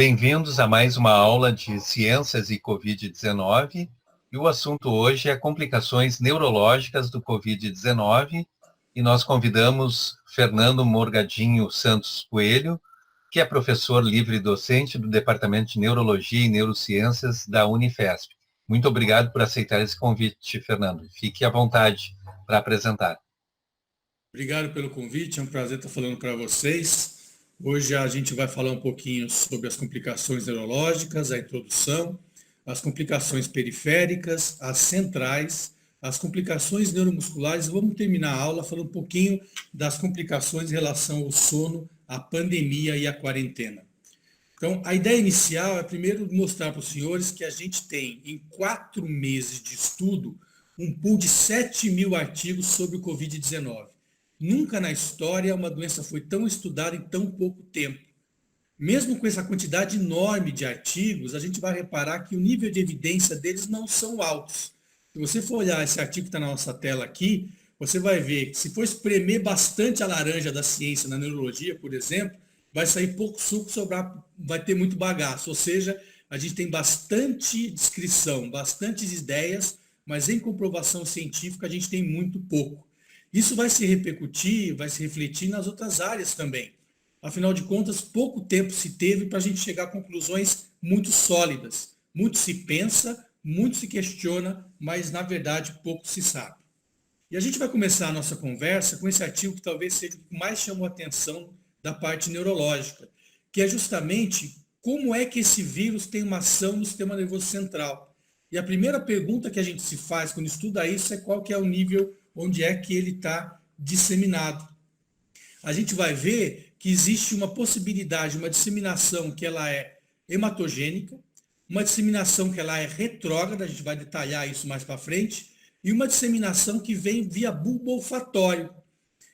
Bem-vindos a mais uma aula de Ciências e Covid-19. E o assunto hoje é complicações neurológicas do Covid-19. E nós convidamos Fernando Morgadinho Santos Coelho, que é professor livre-docente do Departamento de Neurologia e Neurociências da Unifesp. Muito obrigado por aceitar esse convite, Fernando. Fique à vontade para apresentar. Obrigado pelo convite, é um prazer estar falando para vocês. Hoje a gente vai falar um pouquinho sobre as complicações neurológicas, a introdução, as complicações periféricas, as centrais, as complicações neuromusculares. Vamos terminar a aula falando um pouquinho das complicações em relação ao sono, à pandemia e à quarentena. Então, a ideia inicial é primeiro mostrar para os senhores que a gente tem, em 4 meses de estudo, um pool de 7.000 artigos sobre o Covid-19. Nunca na história uma doença foi tão estudada em tão pouco tempo. Mesmo com essa quantidade enorme de artigos, a gente vai reparar que o nível de evidência deles não são altos. Se você for olhar esse artigo que está na nossa tela aqui, você vai ver que se for espremer bastante a laranja da ciência na neurologia, por exemplo, vai sair pouco suco, vai ter muito bagaço. Ou seja, a gente tem bastante descrição, bastantes ideias, mas em comprovação científica a gente tem muito pouco. Isso vai se repercutir, vai se refletir nas outras áreas também. Afinal de contas, pouco tempo se teve para a gente chegar a conclusões muito sólidas. Muito se pensa, muito se questiona, mas na verdade pouco se sabe. E a gente vai começar a nossa conversa com esse artigo que talvez seja o que mais chamou a atenção da parte neurológica, que é justamente como é que esse vírus tem uma ação no sistema nervoso central. E a primeira pergunta que a gente se faz quando estuda isso é qual que é o nível onde é que ele está disseminado. A gente vai ver que existe uma possibilidade, uma disseminação que ela é hematogênica, uma disseminação que ela é retrógrada, a gente vai detalhar isso mais para frente, e uma disseminação que vem via bulbo olfatório.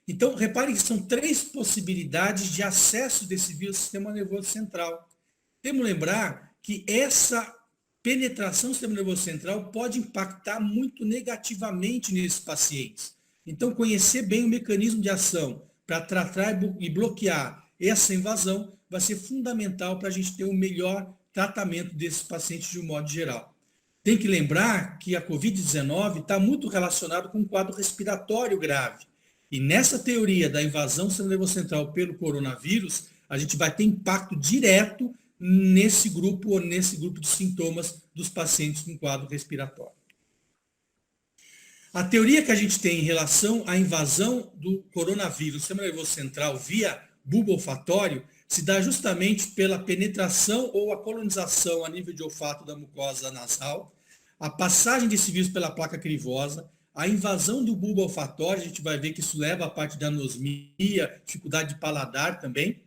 Então, reparem que são 3 possibilidades de acesso desse vírus ao sistema nervoso central. Temos que lembrar que essa penetração do sistema nervoso central pode impactar muito negativamente nesses pacientes. Então, conhecer bem o mecanismo de ação para tratar e bloquear essa invasão vai ser fundamental para a gente ter o melhor tratamento desses pacientes de um modo geral. Tem que lembrar que a Covid-19 está muito relacionado com um quadro respiratório grave. E nessa teoria da invasão do sistema nervoso central pelo coronavírus, a gente vai ter impacto direto nesse grupo de sintomas dos pacientes com quadro respiratório. A teoria que a gente tem em relação à invasão do coronavírus no sistema nervoso central via bulbo olfatório se dá justamente pela penetração ou a colonização a nível de olfato da mucosa nasal, a passagem desse vírus pela placa crivosa, a invasão do bulbo olfatório, a gente vai ver que isso leva à parte da anosmia, dificuldade de paladar também.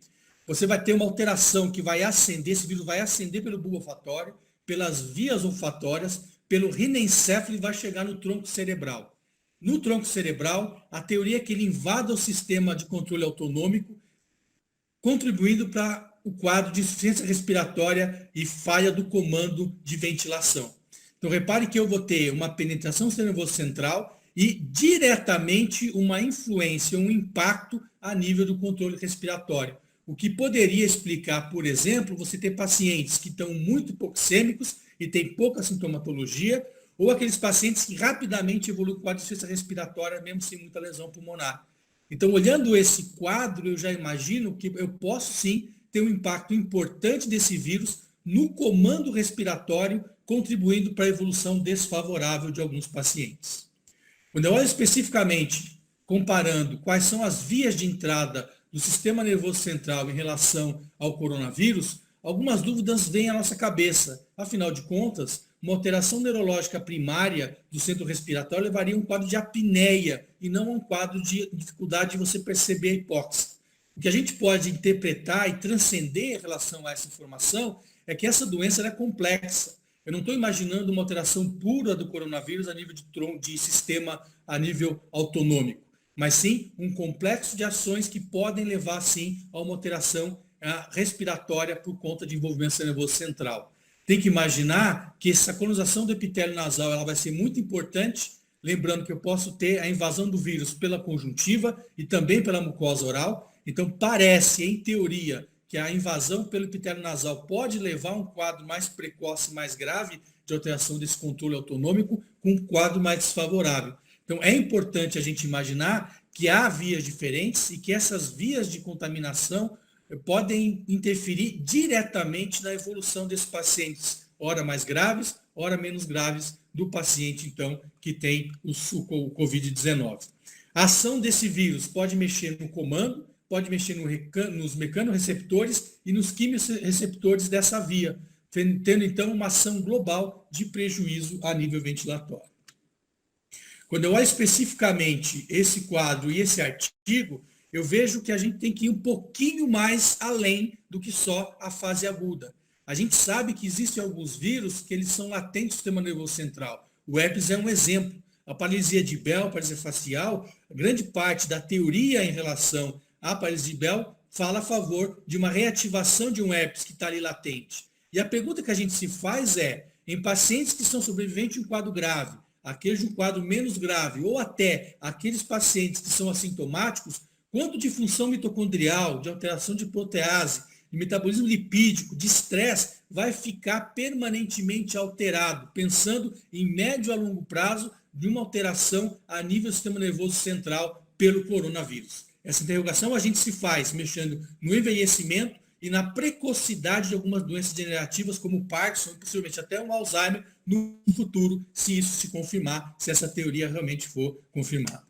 Você vai ter uma alteração que vai ascender, esse vírus vai ascender pelo bulbo olfatório, pelas vias olfatórias, pelo rinencéfalo e vai chegar no tronco cerebral. No tronco cerebral, a teoria é que ele invada o sistema de controle autonômico, contribuindo para o quadro de insuficiência respiratória e falha do comando de ventilação. Então, repare que eu vou ter uma penetração do sistema nervoso central e diretamente uma influência, um impacto a nível do controle respiratório. O que poderia explicar, por exemplo, você ter pacientes que estão muito hipoxêmicos e têm pouca sintomatologia, ou aqueles pacientes que rapidamente evoluem com a insuficiência respiratória, mesmo sem muita lesão pulmonar. Então, olhando esse quadro, eu já imagino que eu posso sim ter um impacto importante desse vírus no comando respiratório, contribuindo para a evolução desfavorável de alguns pacientes. Quando eu olho especificamente, comparando quais são as vias de entrada do sistema nervoso central em relação ao coronavírus, algumas dúvidas vêm à nossa cabeça. Afinal de contas, uma alteração neurológica primária do centro respiratório levaria a um quadro de apneia e não a um quadro de dificuldade de você perceber a hipóxia. O que a gente pode interpretar e transcender em relação a essa informação é que essa doença é complexa. Eu não estou imaginando uma alteração pura do coronavírus a nível de sistema a nível autonômico, mas sim um complexo de ações que podem levar, sim, a uma alteração respiratória por conta de envolvimento nervoso central. Tem que imaginar que essa colonização do epitélio nasal ela vai ser muito importante, lembrando que eu posso ter a invasão do vírus pela conjuntiva e também pela mucosa oral. Então, parece, em teoria, que a invasão pelo epitélio nasal pode levar a um quadro mais precoce, mais grave de alteração desse controle autonômico, com um quadro mais desfavorável. Então, é importante a gente imaginar que há vias diferentes e que essas vias de contaminação podem interferir diretamente na evolução desses pacientes, ora mais graves, ora menos graves, do paciente, então, que tem o Covid-19. A ação desse vírus pode mexer no comando, pode mexer nos mecanorreceptores e nos quimiorreceptores dessa via, tendo, então, uma ação global de prejuízo a nível ventilatório. Quando eu olho especificamente esse quadro e esse artigo, eu vejo que a gente tem que ir um pouquinho mais além do que só a fase aguda. A gente sabe que existem alguns vírus que eles são latentes do sistema nervoso central. O herpes é um exemplo. A paralisia de Bell, a paralisia facial, grande parte da teoria em relação à paralisia de Bell fala a favor de uma reativação de um herpes que está ali latente. E a pergunta que a gente se faz é, em pacientes que são sobreviventes de um quadro grave, aqueles de um quadro menos grave, ou até aqueles pacientes que são assintomáticos, quanto de função mitocondrial, de alteração de protease, de metabolismo lipídico, de estresse, vai ficar permanentemente alterado, pensando em médio a longo prazo de uma alteração a nível do sistema nervoso central pelo coronavírus. Essa interrogação a gente se faz mexendo no envelhecimento e na precocidade de algumas doenças degenerativas, como o Parkinson, e possivelmente até o Alzheimer, no futuro, se isso se confirmar, se essa teoria realmente for confirmada.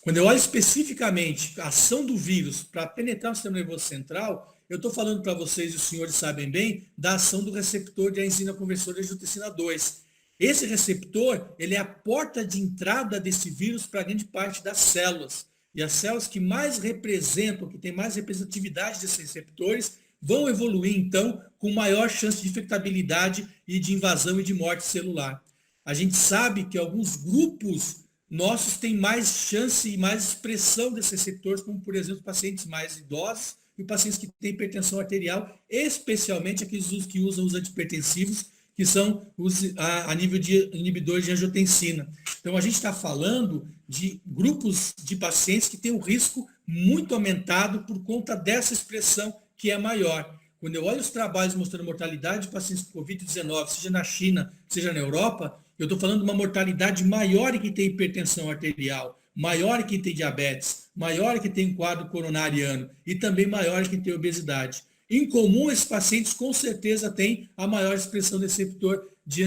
Quando eu olho especificamente a ação do vírus para penetrar no sistema nervoso central, eu estou falando para vocês, e os senhores sabem bem, da ação do receptor de enzima conversora de angiotensina 2. Esse receptor, ele é a porta de entrada desse vírus para grande parte das células. E as células que mais representam, que têm mais representatividade desses receptores, vão evoluir, então, com maior chance de infectabilidade e de invasão e de morte celular. A gente sabe que alguns grupos nossos têm mais chance e mais expressão desses receptores, como, por exemplo, pacientes mais idosos e pacientes que têm hipertensão arterial, especialmente aqueles que usam os antihipertensivos, que são a nível de inibidores de angiotensina. Então, a gente está falando de grupos de pacientes que têm um risco muito aumentado por conta dessa expressão que é maior. Quando eu olho os trabalhos mostrando mortalidade de pacientes com Covid-19, seja na China, seja na Europa, eu estou falando de uma mortalidade maior em quem tem hipertensão arterial, maior em quem tem diabetes, maior em quem tem um quadro coronariano e também maior em quem tem obesidade. Em comum, esses pacientes com certeza têm a maior expressão desse receptor de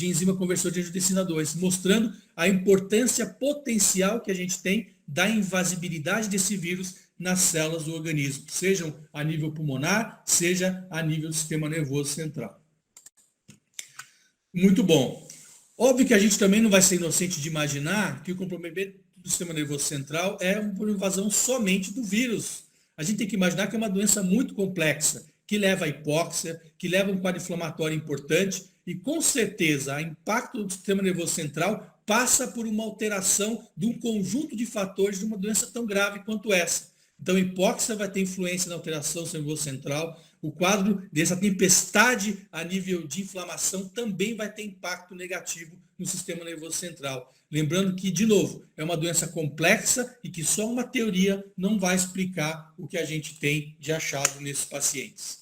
enzima conversora de angiotensina 2, mostrando a importância potencial que a gente tem da invasibilidade desse vírus nas células do organismo, sejam a nível pulmonar, seja a nível do sistema nervoso central. Muito bom. Óbvio que a gente também não vai ser inocente de imaginar que o comprometimento do sistema nervoso central é uma invasão somente do vírus. A gente tem que imaginar que é uma doença muito complexa, que leva à hipóxia, que leva a um quadro inflamatório importante e, com certeza, o impacto do sistema nervoso central passa por uma alteração de um conjunto de fatores de uma doença tão grave quanto essa. Então, a hipóxia vai ter influência na alteração do sistema nervoso central, o quadro dessa tempestade a nível de inflamação também vai ter impacto negativo no sistema nervoso central. Lembrando que, de novo, é uma doença complexa e que só uma teoria não vai explicar o que a gente tem de achado nesses pacientes.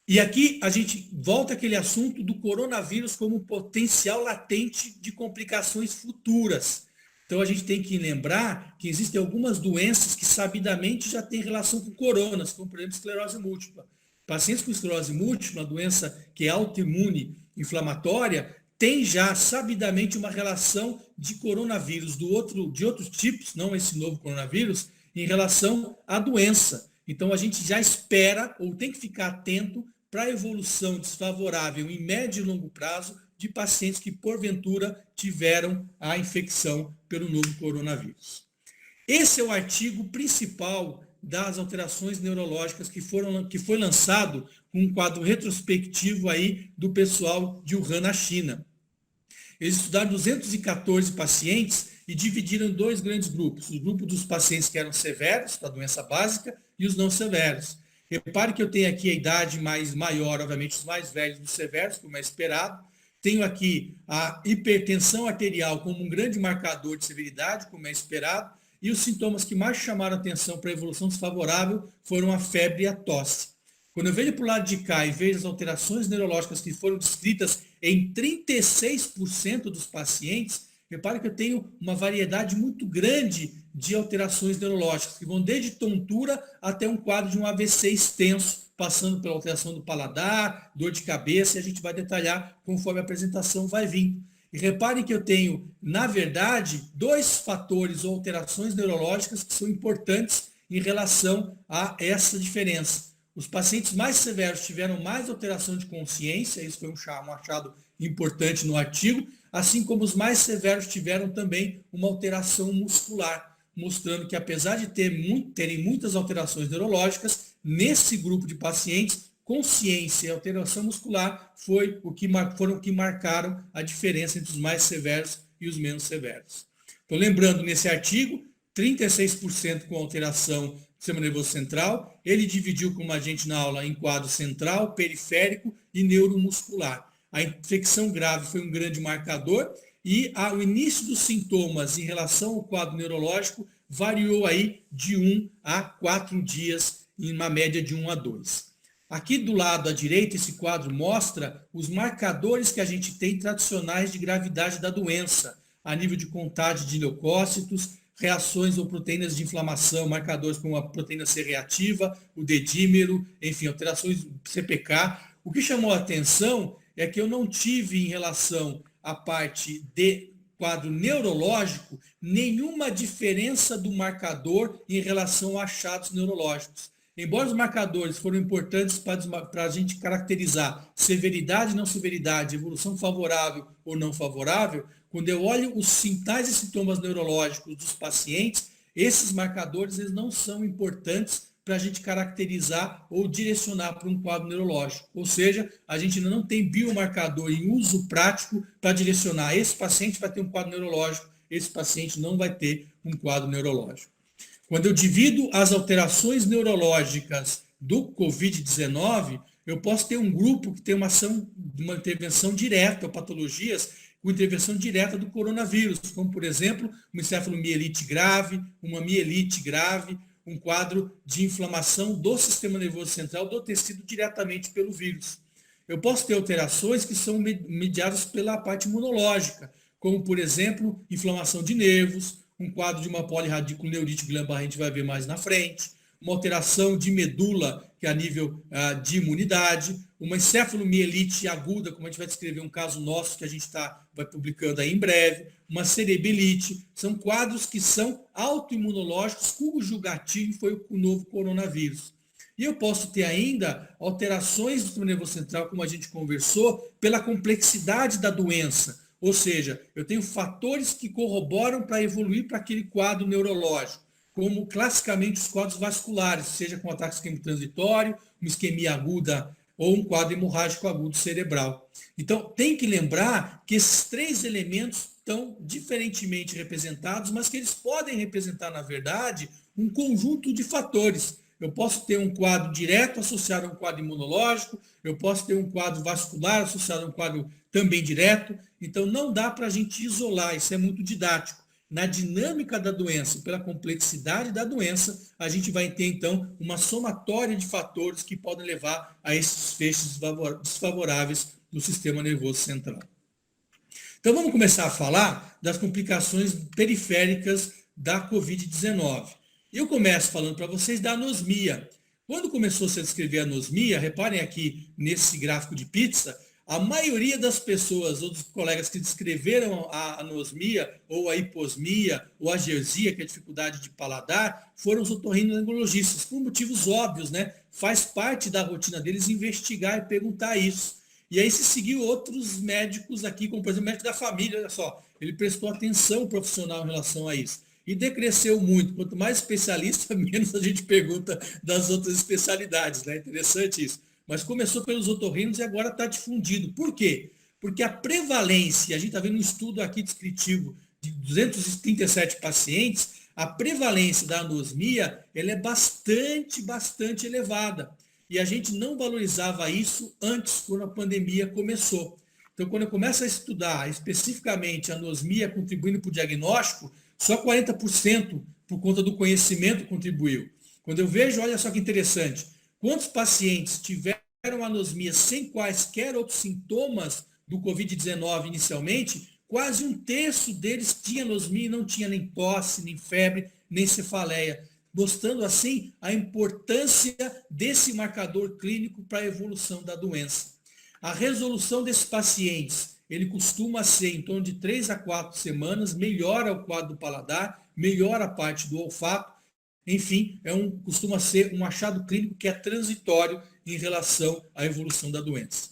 E aqui a gente volta àquele assunto do coronavírus como potencial latente de complicações futuras. Então a gente tem que lembrar que existem algumas doenças que sabidamente já têm relação com coronas, como por exemplo esclerose múltipla. Pacientes com esclerose múltipla, uma doença que é autoimune inflamatória, tem já sabidamente uma relação de coronavírus de outros tipos, não esse novo coronavírus, em relação à doença. Então a gente já espera ou tem que ficar atento para a evolução desfavorável em médio e longo prazo de pacientes que porventura tiveram a infecção pelo novo coronavírus. Esse é o artigo principal das alterações neurológicas que foi lançado com um quadro retrospectivo aí do pessoal de Wuhan, na China. Eles estudaram 214 pacientes e dividiram em dois grandes grupos. O grupo dos pacientes que eram severos, da doença básica, e os não severos. Repare que eu tenho aqui a idade maior, obviamente, os mais velhos dos severos, como é esperado. Tenho aqui a hipertensão arterial como um grande marcador de severidade, como é esperado. e os sintomas que mais chamaram atenção para a evolução desfavorável foram a febre e a tosse. Quando eu vejo para o lado de cá e vejo as alterações neurológicas que foram descritas em 36% dos pacientes, repare que eu tenho uma variedade muito grande de alterações neurológicas, que vão desde tontura até um quadro de um AVC extenso, passando pela alteração do paladar, dor de cabeça, e a gente vai detalhar conforme a apresentação vai vir. E reparem que eu tenho, na verdade, dois fatores ou alterações neurológicas que são importantes em relação a essa diferença. Os pacientes mais severos tiveram mais alteração de consciência, isso foi um achado importante no artigo, assim como os mais severos tiveram também uma alteração muscular, mostrando que apesar de terem muitas alterações neurológicas, nesse grupo de pacientes, consciência e alteração muscular foram o que marcaram a diferença entre os mais severos e os menos severos. Então, lembrando, nesse artigo, 36% com alteração do sistema nervoso central, ele dividiu, como a gente na aula, em quadro central, periférico e neuromuscular. A infecção grave foi um grande marcador e o início dos sintomas em relação ao quadro neurológico variou aí de 1 a 4 dias, em uma média de 1 a 2. Aqui do lado à direita, esse quadro mostra os marcadores que a gente tem tradicionais de gravidade da doença, a nível de contagem de leucócitos, reações ou proteínas de inflamação, marcadores como a proteína C reativa, o dedímero, enfim, alterações do CPK. O que chamou a atenção é que eu não tive, em relação à parte de quadro neurológico, nenhuma diferença do marcador em relação a achados neurológicos. Embora os marcadores foram importantes para a gente caracterizar severidade e não severidade, evolução favorável ou não favorável, quando eu olho os sinais e sintomas neurológicos dos pacientes, esses marcadores eles não são importantes para a gente caracterizar ou direcionar para um quadro neurológico. Ou seja, a gente ainda não tem biomarcador em uso prático para direcionar. Esse paciente vai ter um quadro neurológico, esse paciente não vai ter um quadro neurológico. Quando eu divido as alterações neurológicas do Covid-19, eu posso ter um grupo que tem uma intervenção direta, ou patologias com intervenção direta do coronavírus, como, por exemplo, uma encefalomielite grave, uma mielite grave, um quadro de inflamação do sistema nervoso central, do tecido diretamente pelo vírus. Eu posso ter alterações que são mediadas pela parte imunológica, como, por exemplo, inflamação de nervos, um quadro de uma polirradiculoneurite Guillain-Barré, a gente vai ver mais na frente, uma alteração de medula, que é a nível de imunidade, uma encefalomielite aguda, como a gente vai descrever um caso nosso que a gente vai publicando aí em breve, uma cerebelite, são quadros que são autoimunológicos, cujo gatilho foi o novo coronavírus. E eu posso ter ainda alterações do sistema nervoso central, como a gente conversou, pela complexidade da doença. Ou seja, eu tenho fatores que corroboram para evoluir para aquele quadro neurológico, como classicamente os quadros vasculares, seja com ataque isquêmico transitório, uma isquemia aguda ou um quadro hemorrágico agudo cerebral. Então, tem que lembrar que esses três elementos estão diferentemente representados, mas que eles podem representar, na verdade, um conjunto de fatores. Eu posso ter um quadro direto associado a um quadro imunológico, eu posso ter um quadro vascular associado a um quadro também direto. Então, não dá para a gente isolar, isso é muito didático. Na dinâmica da doença, pela complexidade da doença, a gente vai ter, então, uma somatória de fatores que podem levar a esses fechos desfavoráveis do sistema nervoso central. Então, vamos começar a falar das complicações periféricas da Covid-19. Eu começo falando para vocês da anosmia. Quando começou a se descrever a anosmia, reparem aqui nesse gráfico de pizza, a maioria das pessoas ou dos colegas que descreveram a anosmia, ou a hiposmia, ou a ageusia, que é a dificuldade de paladar, foram os otorrinolaringologistas, por motivos óbvios, né? Faz parte da rotina deles investigar e perguntar isso. E aí se seguiu outros médicos aqui, como por exemplo o médico da família, olha só, ele prestou atenção profissional em relação a isso. E decresceu muito. Quanto mais especialista, menos a gente pergunta das outras especialidades, né? Interessante isso. Mas começou pelos otorrinos e agora está difundido. Por quê? Porque a prevalência, a gente está vendo um estudo aqui descritivo de 237 pacientes, a prevalência da anosmia ela é bastante elevada. E a gente não valorizava isso antes, quando a pandemia começou. Então, quando eu começo a estudar especificamente a anosmia contribuindo para o diagnóstico, Só 40% por conta do conhecimento contribuiu. Quando eu vejo, olha só que interessante, quantos pacientes tiveram anosmia sem quaisquer outros sintomas do Covid-19 inicialmente, quase um terço deles tinha anosmia e não tinha nem tosse, nem febre, nem cefaleia, mostrando assim a importância desse marcador clínico para a evolução da doença. A resolução desses pacientes, ele costuma ser em torno de 3 a 4 semanas, melhora o quadro do paladar, melhora a parte do olfato, enfim, costuma ser um achado clínico que é transitório em relação à evolução da doença.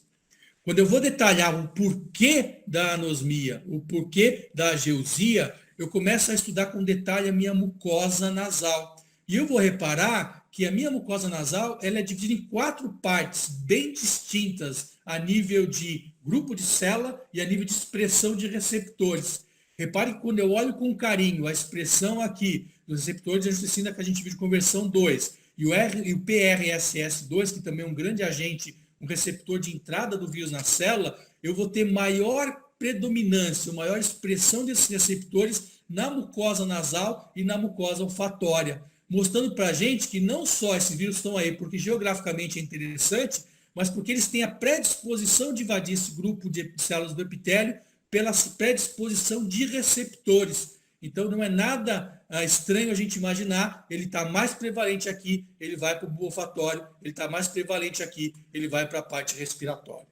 Quando eu vou detalhar o porquê da anosmia, o porquê da ageusia, eu começo a estudar com detalhe a minha mucosa nasal. E eu vou reparar que a minha mucosa nasal ela é dividida em 4 partes bem distintas a nível de grupo de célula e a nível de expressão de receptores. Repare que quando eu olho com carinho a expressão aqui dos receptores de angiotensina que a gente viu de conversão 2 e o PRSS2, que também é um grande agente, um receptor de entrada do vírus na célula, eu vou ter maior predominância, maior expressão desses receptores na mucosa nasal e na mucosa olfatória, mostrando para a gente que não só esses vírus estão aí porque geograficamente é interessante, mas porque eles têm a predisposição de invadir esse grupo de células do epitélio pela predisposição de receptores. Então não é nada estranho a gente imaginar, ele está mais prevalente aqui, ele vai para o olfatório, ele está mais prevalente aqui, ele vai para a parte respiratória.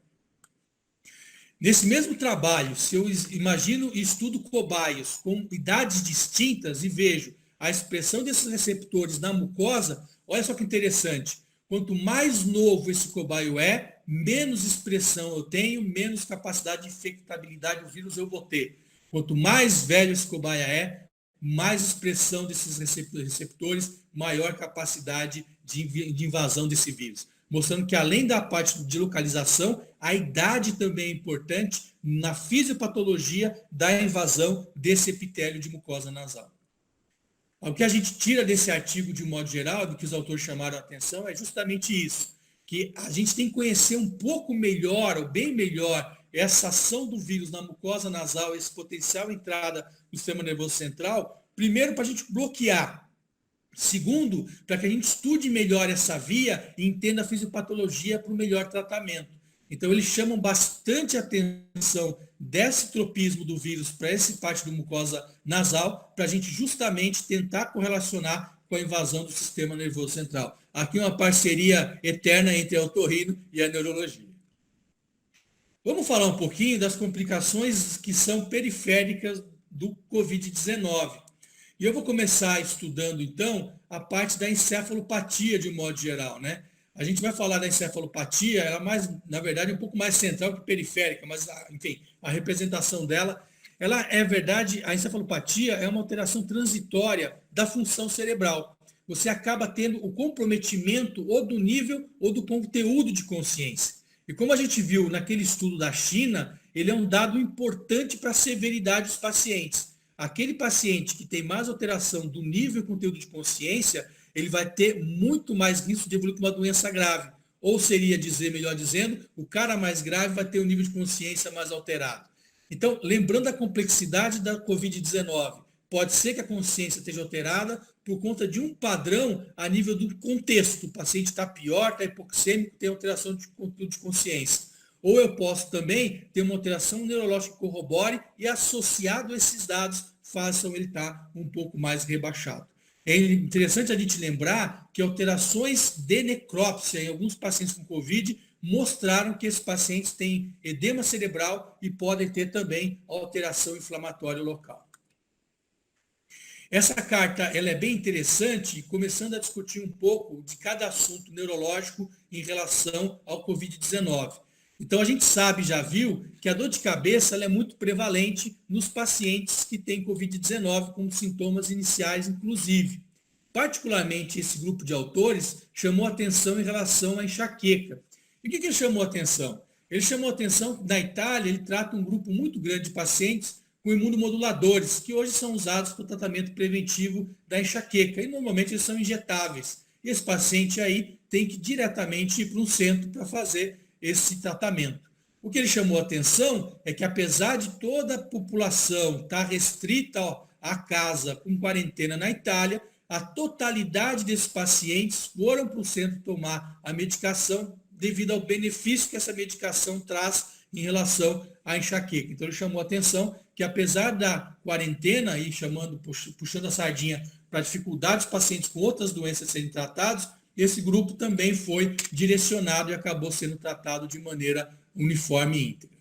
Nesse mesmo trabalho, se eu imagino e estudo cobaias com idades distintas e vejo a expressão desses receptores na mucosa, olha só que interessante. Quanto mais novo esse cobaio é, menos expressão eu tenho, menos capacidade de infectabilidade do vírus eu vou ter. Quanto mais velho esse cobaia é, mais expressão desses receptores, maior capacidade de invasão desse vírus. Mostrando que além da parte de localização, a idade também é importante na fisiopatologia da invasão desse epitélio de mucosa nasal. O que a gente tira desse artigo de um modo geral, do que os autores chamaram a atenção, é justamente isso, que a gente tem que conhecer um pouco melhor, ou bem melhor, essa ação do vírus na mucosa nasal, esse potencial entrada no sistema nervoso central, primeiro para a gente bloquear, segundo, para que a gente estude melhor essa via e entenda a fisiopatologia para o melhor tratamento. Então, eles chamam bastante atenção desse tropismo do vírus para essa parte da mucosa nasal, para a gente justamente tentar correlacionar com a invasão do sistema nervoso central. Aqui uma parceria eterna entre a otorrino e a neurologia. Vamos falar um pouquinho das complicações que são periféricas do Covid-19. E eu vou começar estudando, então, a parte da encefalopatia de um modo geral, né? A gente vai falar da encefalopatia, ela mais, na verdade, um pouco mais central que periférica, mas, enfim, a representação dela, ela é verdade, a encefalopatia é uma alteração transitória da função cerebral. Você acaba tendo o comprometimento ou do nível ou do conteúdo de consciência. E como a gente viu naquele estudo da China, ele é um dado importante para a severidade dos pacientes. Aquele paciente que tem mais alteração do nível e conteúdo de consciência, ele vai ter muito mais risco de evoluir com uma doença grave. Ou seria dizer, melhor dizendo, o cara mais grave vai ter um nível de consciência mais alterado. Então, lembrando a complexidade da Covid-19, pode ser que a consciência esteja alterada por conta de um padrão a nível do contexto. O paciente está pior, está hipoxêmico, tem alteração de conteúdo de consciência. Ou eu posso também ter uma alteração neurológica que corrobore e associado a esses dados façam ele estar um pouco mais rebaixado. É interessante a gente lembrar que alterações de necrópsia em alguns pacientes com Covid mostraram que esses pacientes têm edema cerebral e podem ter também alteração inflamatória local. Essa carta ela é bem interessante, começando a discutir um pouco de cada assunto neurológico em relação ao Covid-19. Então, a gente sabe, já viu, que a dor de cabeça ela é muito prevalente nos pacientes que têm Covid-19 com sintomas iniciais, inclusive. Particularmente, esse grupo de autores chamou atenção em relação à enxaqueca. E o que ele chamou atenção? Ele chamou atenção, na Itália, ele trata um grupo muito grande de pacientes com imunomoduladores, que hoje são usados para o tratamento preventivo da enxaqueca, e normalmente eles são injetáveis. E esse paciente aí tem que diretamente ir para um centro para fazer esse tratamento. O que ele chamou a atenção é que, apesar de toda a população estar restrita a casa com quarentena na Itália, a totalidade desses pacientes foram para o centro tomar a medicação devido ao benefício que essa medicação traz em relação à enxaqueca. Então, ele chamou a atenção que, apesar da quarentena, e puxando a sardinha para a dificuldade dos pacientes com outras doenças serem tratados, esse grupo também foi direcionado e acabou sendo tratado de maneira uniforme e íntegra.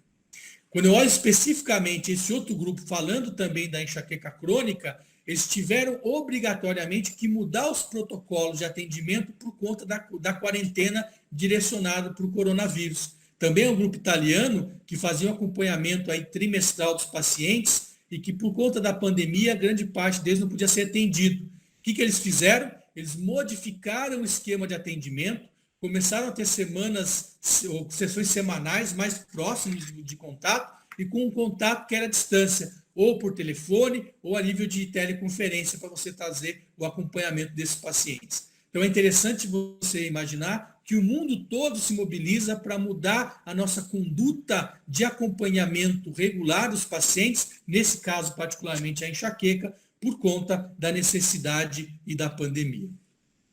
Quando eu olho especificamente esse outro grupo, falando também da enxaqueca crônica, eles tiveram obrigatoriamente que mudar os protocolos de atendimento por conta da quarentena direcionada para o coronavírus. Também é um grupo italiano que fazia um acompanhamento aí trimestral dos pacientes e que, por conta da pandemia, grande parte deles não podia ser atendido. O que eles fizeram? Eles modificaram o esquema de atendimento, começaram a ter sessões semanais mais próximas de contato e com um contato que era à distância, ou por telefone, ou a nível de teleconferência, para você fazer o acompanhamento desses pacientes. Então é interessante você imaginar que o mundo todo se mobiliza para mudar a nossa conduta de acompanhamento regular dos pacientes, nesse caso particularmente a enxaqueca, por conta da necessidade e da pandemia.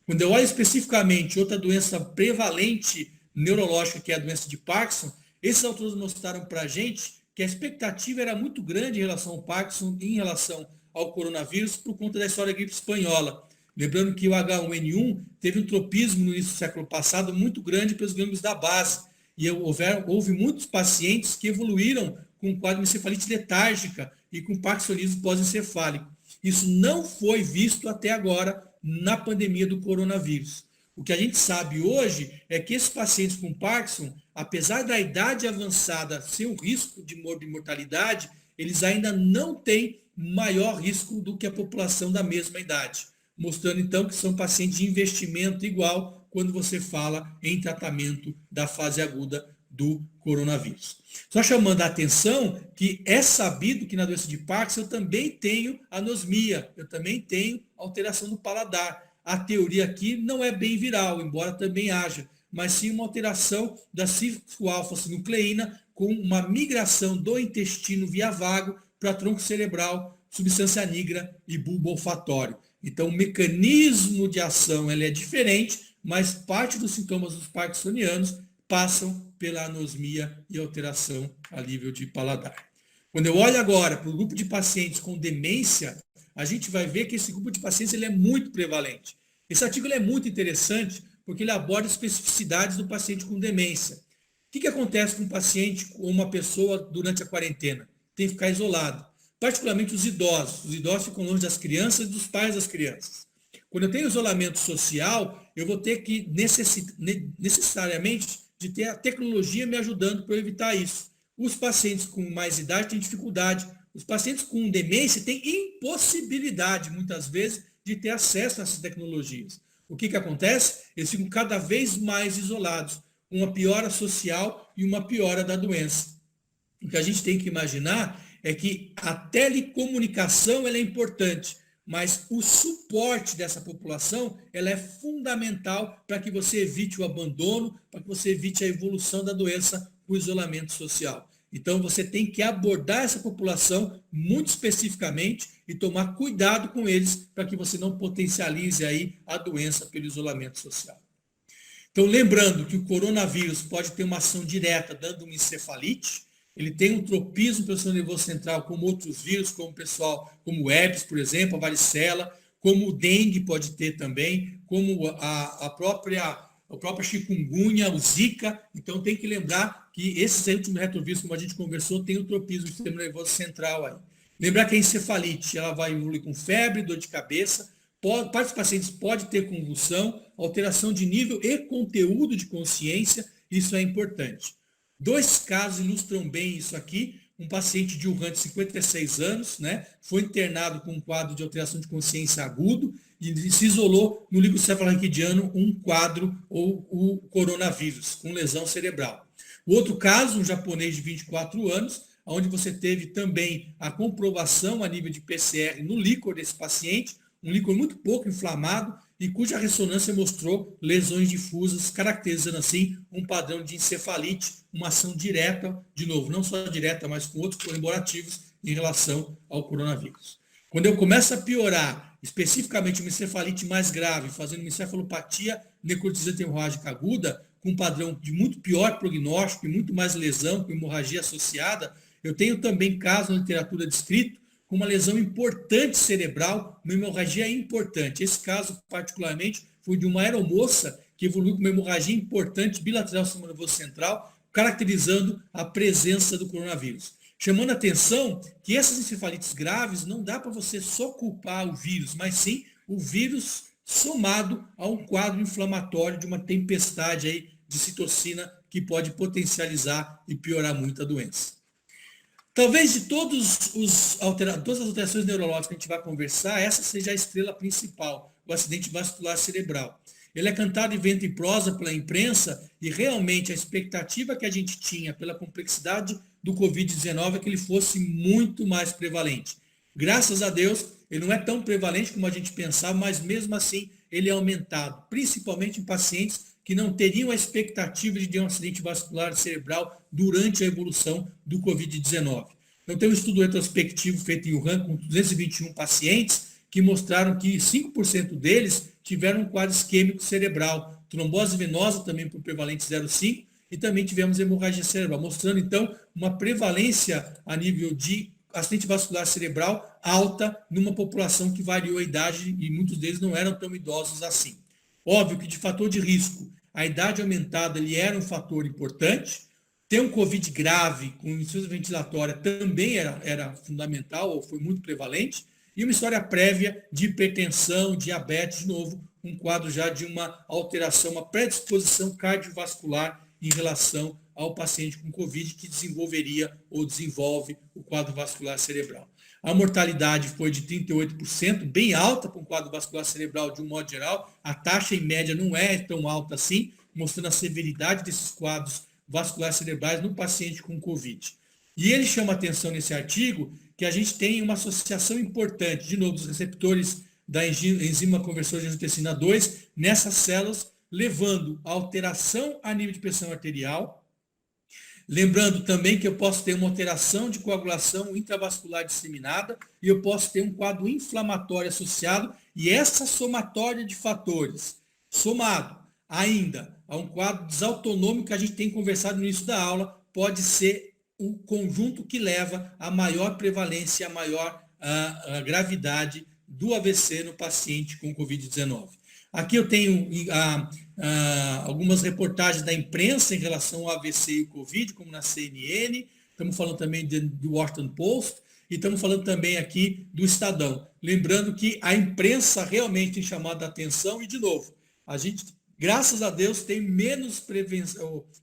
Quando eu olho especificamente outra doença prevalente neurológica, que é a doença de Parkinson, esses autores mostraram para a gente que a expectativa era muito grande em relação ao Parkinson, em relação ao coronavírus, por conta da história da gripe espanhola. Lembrando que o H1N1 teve um tropismo no início do século passado muito grande pelos gânglios da base. E houve muitos pacientes que evoluíram com quadro de encefalite letárgica e com parkinsonismo pós-encefálico. Isso não foi visto até agora na pandemia do coronavírus. O que a gente sabe hoje é que esses pacientes com Parkinson, apesar da idade avançada ser um risco de mortalidade, eles ainda não têm maior risco do que a população da mesma idade, mostrando então que são pacientes de investimento igual quando você fala em tratamento da fase aguda do coronavírus. Só chamando a atenção que é sabido que na doença de Parkinson eu também tenho anosmia, eu também tenho alteração do paladar. A teoria aqui não é bem viral, embora também haja, mas sim uma alteração da 5-alfa-sinucleína com uma migração do intestino via vago para tronco cerebral, substância nigra e bulbo olfatório. Então, o mecanismo de ação é diferente, mas parte dos sintomas dos parkinsonianos passam pela anosmia e alteração a nível de paladar. Quando eu olho agora para o grupo de pacientes com demência, a gente vai ver que esse grupo de pacientes ele é muito prevalente. Esse artigo ele é muito interessante porque ele aborda especificidades do paciente com demência. O que acontece com um paciente ou uma pessoa durante a quarentena? Tem que ficar isolado. Particularmente os idosos. Os idosos ficam longe das crianças e dos pais das crianças. Quando eu tenho isolamento social, eu vou ter que necessariamente de ter a tecnologia me ajudando para evitar isso. Os pacientes com mais idade têm dificuldade. Os pacientes com demência têm impossibilidade, muitas vezes, de ter acesso a essas tecnologias. O que acontece? Eles ficam cada vez mais isolados, uma piora social e uma piora da doença. O que a gente tem que imaginar é que a telecomunicação ela é importante, mas o suporte dessa população ela é fundamental para que você evite o abandono, para que você evite a evolução da doença com o isolamento social. Então, você tem que abordar essa população muito especificamente e tomar cuidado com eles para que você não potencialize aí a doença pelo isolamento social. Então, lembrando que o coronavírus pode ter uma ação direta dando uma encefalite, ele tem um tropismo pelo sistema nervoso central, como outros vírus, como o herpes, por exemplo, a varicela, como o dengue pode ter também, como a própria chikungunya, o zika. Então tem que lembrar que esses últimos retrovírus, como a gente conversou, tem o tropismo do sistema nervoso central aí. Lembrar que a encefalite, ela vai evoluir com febre, dor de cabeça, parte dos pacientes pode ter convulsão, alteração de nível e conteúdo de consciência, isso é importante. 2 casos ilustram bem isso aqui. Um paciente de Wuhan de 56 anos, né, foi internado com um quadro de alteração de consciência agudo e se isolou no líquido cefalorraquidiano um quadro ou o coronavírus, com lesão cerebral. O outro caso, um japonês de 24 anos, onde você teve também a comprovação a nível de PCR no líquor desse paciente, um líquor muito pouco inflamado e cuja ressonância mostrou lesões difusas, caracterizando assim um padrão de encefalite, uma ação direta, de novo, não só direta, mas com outros colaborativos em relação ao coronavírus. Quando eu começo a piorar, especificamente uma encefalite mais grave, fazendo uma encefalopatia necrotizante hemorrágica aguda, com um padrão de muito pior prognóstico e muito mais lesão, com hemorragia associada, eu tenho também casos na literatura descrito com uma lesão importante cerebral, uma hemorragia importante. Esse caso, particularmente, foi de uma aeromoça que evoluiu com uma hemorragia importante bilateral do sistema nervoso central, caracterizando a presença do coronavírus. Chamando a atenção que essas encefalites graves não dá para você só culpar o vírus, mas sim o vírus somado a um quadro inflamatório de uma tempestade aí de citocina que pode potencializar e piorar muito a doença. Talvez de todas as alterações neurológicas que a gente vai conversar, essa seja a estrela principal, o acidente vascular cerebral. Ele é cantado em vento e prosa pela imprensa e realmente a expectativa que a gente tinha pela complexidade do Covid-19 é que ele fosse muito mais prevalente. Graças a Deus, ele não é tão prevalente como a gente pensava, mas mesmo assim ele é aumentado, principalmente em pacientes que não teriam a expectativa de ter um acidente vascular cerebral durante a evolução do Covid-19. Então, tem um estudo retrospectivo feito em Wuhan com 221 pacientes que mostraram que 5% deles tiveram um quadro isquêmico cerebral, trombose venosa também por prevalente 0,5 e também tivemos hemorragia cerebral, mostrando então uma prevalência a nível de acidente vascular cerebral alta numa população que variou a idade e muitos deles não eram tão idosos assim. Óbvio que de fator de risco, a idade aumentada ele era um fator importante, ter um Covid grave com insuficiência ventilatória também era fundamental ou foi muito prevalente, e uma história prévia de hipertensão, diabetes, de novo, um quadro já de uma alteração, uma predisposição cardiovascular em relação ao paciente com Covid que desenvolveria ou desenvolve o quadro vascular cerebral. A mortalidade foi de 38%, bem alta para um quadro vascular cerebral de um modo geral. A taxa em média não é tão alta assim, mostrando a severidade desses quadros vasculares cerebrais no paciente com Covid. E ele chama atenção nesse artigo que a gente tem uma associação importante, de novo, dos receptores da enzima conversora de angiotensina 2 nessas células, levando a alteração a nível de pressão arterial. Lembrando também que eu posso ter uma alteração de coagulação intravascular disseminada e eu posso ter um quadro inflamatório associado, e essa somatória de fatores, somado ainda a um quadro desautonômico que a gente tem conversado no início da aula, pode ser o conjunto que leva a maior prevalência, a maior gravidade do AVC no paciente com Covid-19. Aqui eu tenho algumas reportagens da imprensa em relação ao AVC e o Covid, como na CNN, estamos falando também do Washington Post, e estamos falando também aqui do Estadão. Lembrando que a imprensa realmente tem chamado a atenção e, de novo, a gente, graças a Deus, tem menos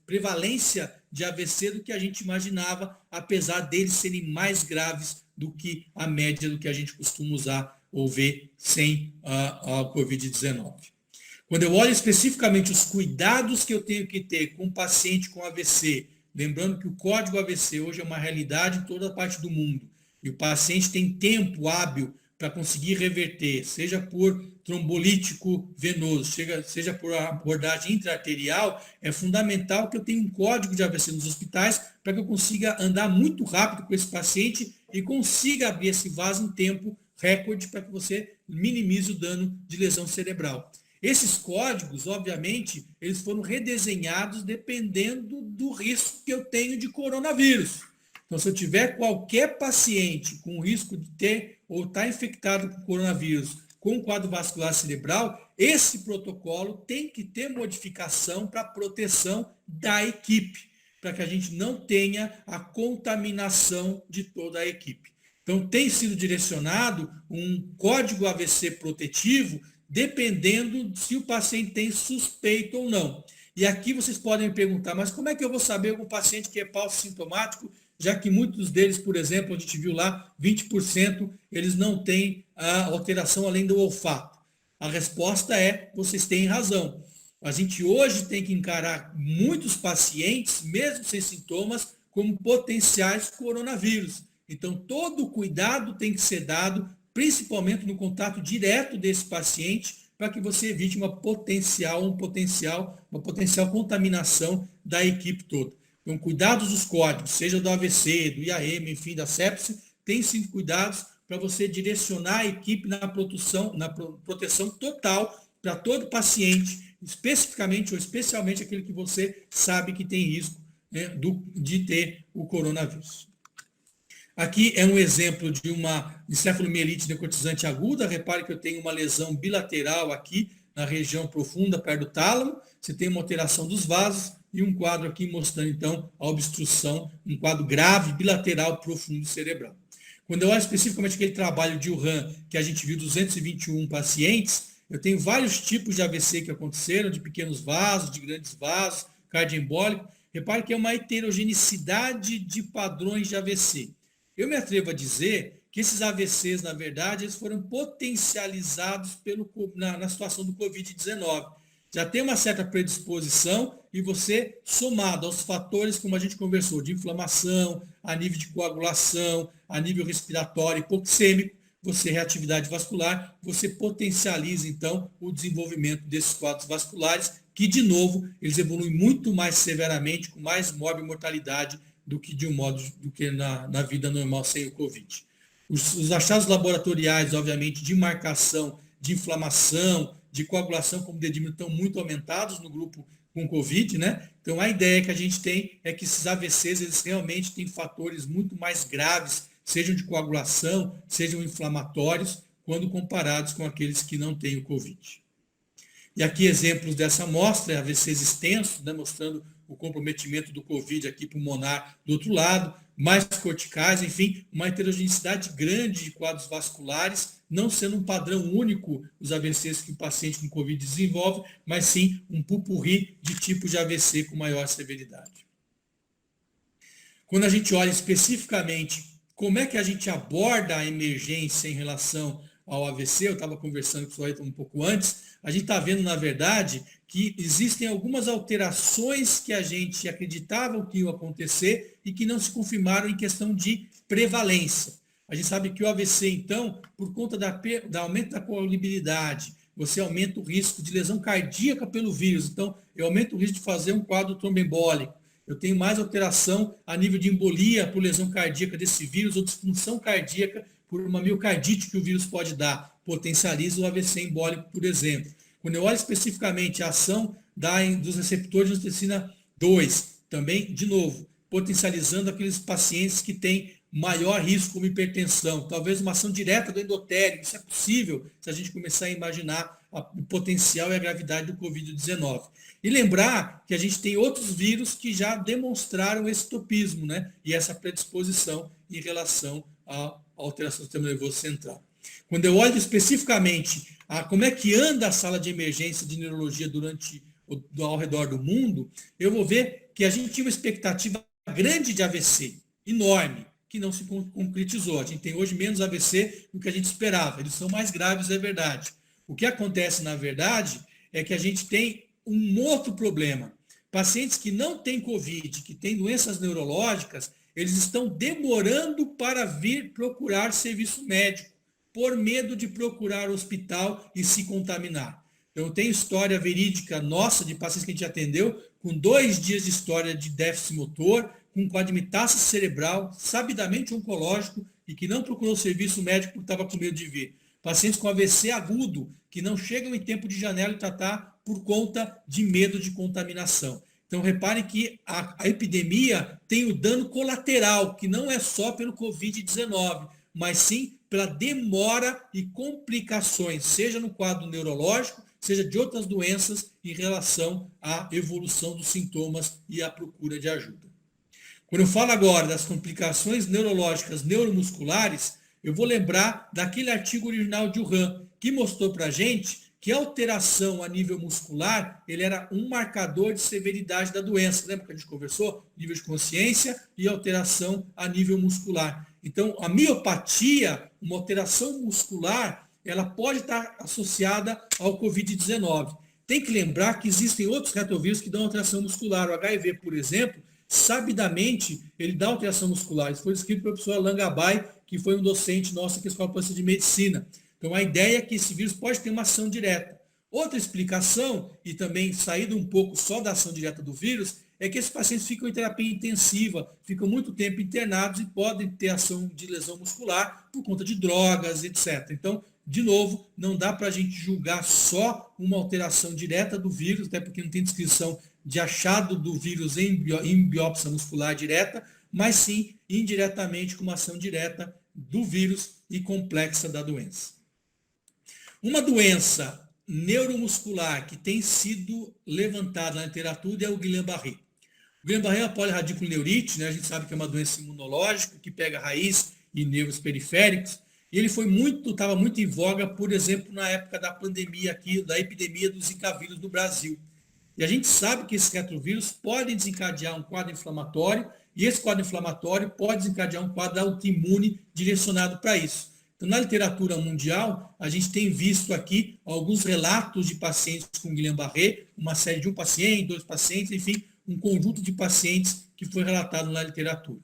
prevalência de AVC do que a gente imaginava, apesar deles serem mais graves do que a média do que a gente costuma usar ou ver sem a Covid-19. Quando eu olho especificamente os cuidados que eu tenho que ter com um paciente com AVC, lembrando que o código AVC hoje é uma realidade em toda a parte do mundo, e o paciente tem tempo hábil para conseguir reverter, seja por trombolítico venoso, seja por abordagem intraarterial, é fundamental que eu tenha um código de AVC nos hospitais para que eu consiga andar muito rápido com esse paciente e consiga abrir esse vaso em tempo recorde para que você minimize o dano de lesão cerebral. Esses códigos, obviamente, eles foram redesenhados dependendo do risco que eu tenho de coronavírus. Então, se eu tiver qualquer paciente com risco de ter ou estar infectado com coronavírus com quadro vascular cerebral, esse protocolo tem que ter modificação para proteção da equipe, para que a gente não tenha a contaminação de toda a equipe. Então, tem sido direcionado um código AVC protetivo, dependendo se o paciente tem suspeito ou não. E aqui vocês podem me perguntar, mas como é que eu vou saber algum paciente que é sintomático, já que muitos deles, por exemplo, a gente viu lá, 20%, eles não têm a alteração além do olfato? A resposta é, vocês têm razão. A gente hoje tem que encarar muitos pacientes, mesmo sem sintomas, como potenciais coronavírus. Então, todo o cuidado tem que ser dado, principalmente no contato direto desse paciente, para que você evite uma potencial contaminação da equipe toda. Então, cuidados dos códigos, seja do AVC, do IAM, enfim, da sepse, tem sim cuidados para você direcionar a equipe na proteção total para todo paciente, especificamente ou especialmente aquele que você sabe que tem risco, né, de ter o coronavírus. Aqui é um exemplo de uma encefalomielite necrotizante aguda. Repare que eu tenho uma lesão bilateral aqui na região profunda, perto do tálamo. Você tem uma alteração dos vasos e um quadro aqui mostrando, então, a obstrução, um quadro grave, bilateral, profundo cerebral. Quando eu olho especificamente aquele trabalho de Wuhan, que a gente viu 221 pacientes, eu tenho vários tipos de AVC que aconteceram, de pequenos vasos, de grandes vasos, cardioembólico. Repare que é uma heterogeneidade de padrões de AVC. Eu me atrevo a dizer que esses AVCs, na verdade, eles foram potencializados na situação do Covid-19. Já tem uma certa predisposição e você, somado aos fatores, como a gente conversou, de inflamação, a nível de coagulação, a nível respiratório, hipoxêmico, você reatividade vascular, você potencializa, então, o desenvolvimento desses quadros vasculares, que, de novo, eles evoluem muito mais severamente, com mais mortalidade do que na vida normal sem o Covid. Os achados laboratoriais, obviamente, de marcação, de inflamação, de coagulação, como o dedímero, estão muito aumentados no grupo com Covid, né? Então, a ideia que a gente tem é que esses AVCs, eles realmente têm fatores muito mais graves, sejam de coagulação, sejam inflamatórios, quando comparados com aqueles que não têm o Covid. E aqui exemplos dessa amostra, AVCs extensos, né, mostrando o comprometimento do Covid aqui pulmonar do outro lado, mais corticais, enfim, uma heterogeneidade grande de quadros vasculares, não sendo um padrão único os AVCs que o paciente com Covid desenvolve, mas sim um pupurri de tipos de AVC com maior severidade. Quando a gente olha especificamente como é que a gente aborda a emergência em relação ao AVC, eu estava conversando com o senhor um pouco antes, a gente está vendo, na verdade, que existem algumas alterações que a gente acreditava que iam acontecer e que não se confirmaram em questão de prevalência. A gente sabe que o AVC, então, por conta do aumento da coagulabilidade, você aumenta o risco de lesão cardíaca pelo vírus. Então, eu aumento o risco de fazer um quadro tromboembólico. Eu tenho mais alteração a nível de embolia por lesão cardíaca desse vírus ou disfunção cardíaca por uma miocardite que o vírus pode dar. Potencializa o AVC embólico, por exemplo. Quando eu olho especificamente a ação dos receptores de angiotensina 2, também, de novo, potencializando aqueles pacientes que têm maior risco como hipertensão, talvez uma ação direta do endotélio, isso é possível se a gente começar a imaginar o potencial e a gravidade do Covid-19. E lembrar que a gente tem outros vírus que já demonstraram esse topismo, né? E essa predisposição em relação à alteração do sistema nervoso central. Quando eu olho especificamente como é que anda a sala de emergência de neurologia ao redor do mundo, eu vou ver que a gente tinha uma expectativa grande de AVC, enorme, que não se concretizou. A gente tem hoje menos AVC do que a gente esperava. Eles são mais graves, é verdade. O que acontece, na verdade, é que a gente tem um outro problema. Pacientes que não têm Covid, que têm doenças neurológicas, eles estão demorando para vir procurar serviço médico, por medo de procurar hospital e se contaminar. Então, eu tenho história verídica nossa de pacientes que a gente atendeu, com 2 dias de história de déficit motor, com quadrimetástase cerebral, sabidamente oncológico, e que não procurou serviço médico porque estava com medo de vir. Pacientes com AVC agudo, que não chegam em tempo de janela e tratar por conta de medo de contaminação. Então, reparem que a epidemia tem o dano colateral, que não é só pelo Covid-19, mas sim pela demora e complicações, seja no quadro neurológico, seja de outras doenças, em relação à evolução dos sintomas e à procura de ajuda. Quando eu falo agora das complicações neurológicas neuromusculares, eu vou lembrar daquele artigo original de Wuhan, que mostrou para a gente que a alteração a nível muscular, ele era um marcador de severidade da doença. Lembra que a gente conversou? Nível de consciência e alteração a nível muscular. Então, a miopatia, uma alteração muscular, ela pode estar associada ao Covid-19. Tem que lembrar que existem outros retovírus que dão alteração muscular. O HIV, por exemplo, sabidamente, ele dá alteração muscular. Isso foi escrito pelo professor Alain Gabay, que foi um docente nosso aqui na Escola Paulista de Medicina. Então, a ideia é que esse vírus pode ter uma ação direta. Outra explicação, e também saído um pouco só da ação direta do vírus, é que esses pacientes ficam em terapia intensiva, ficam muito tempo internados e podem ter ação de lesão muscular por conta de drogas, etc. Então, de novo, não dá para a gente julgar só uma alteração direta do vírus, até porque não tem descrição de achado do vírus em biópsia muscular direta, mas sim indiretamente com uma ação direta do vírus e complexa da doença. Uma doença neuromuscular que tem sido levantada na literatura é o Guillain-Barré. O Guillain-Barré é uma polirradiculoneurite, né? A gente sabe que é uma doença imunológica que pega raiz e nervos periféricos. E ele estava muito em voga, por exemplo, na época da pandemia aqui, da epidemia do Zika vírus no Brasil. E a gente sabe que esses retrovírus podem desencadear um quadro inflamatório, e esse quadro inflamatório pode desencadear um quadro autoimune direcionado para isso. Então, na literatura mundial, a gente tem visto aqui alguns relatos de pacientes com Guillain-Barré, uma série de um paciente, 2 pacientes, enfim, um conjunto de pacientes que foi relatado na literatura.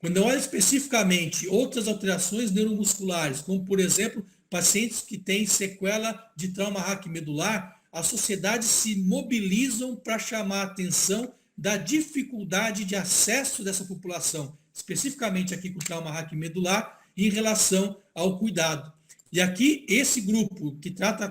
Quando eu olho especificamente outras alterações neuromusculares, como, por exemplo, pacientes que têm sequela de trauma raquimedular, as sociedades se mobilizam para chamar a atenção da dificuldade de acesso dessa população, especificamente aqui com trauma raquimedular, em relação ao cuidado. E aqui, esse grupo que trata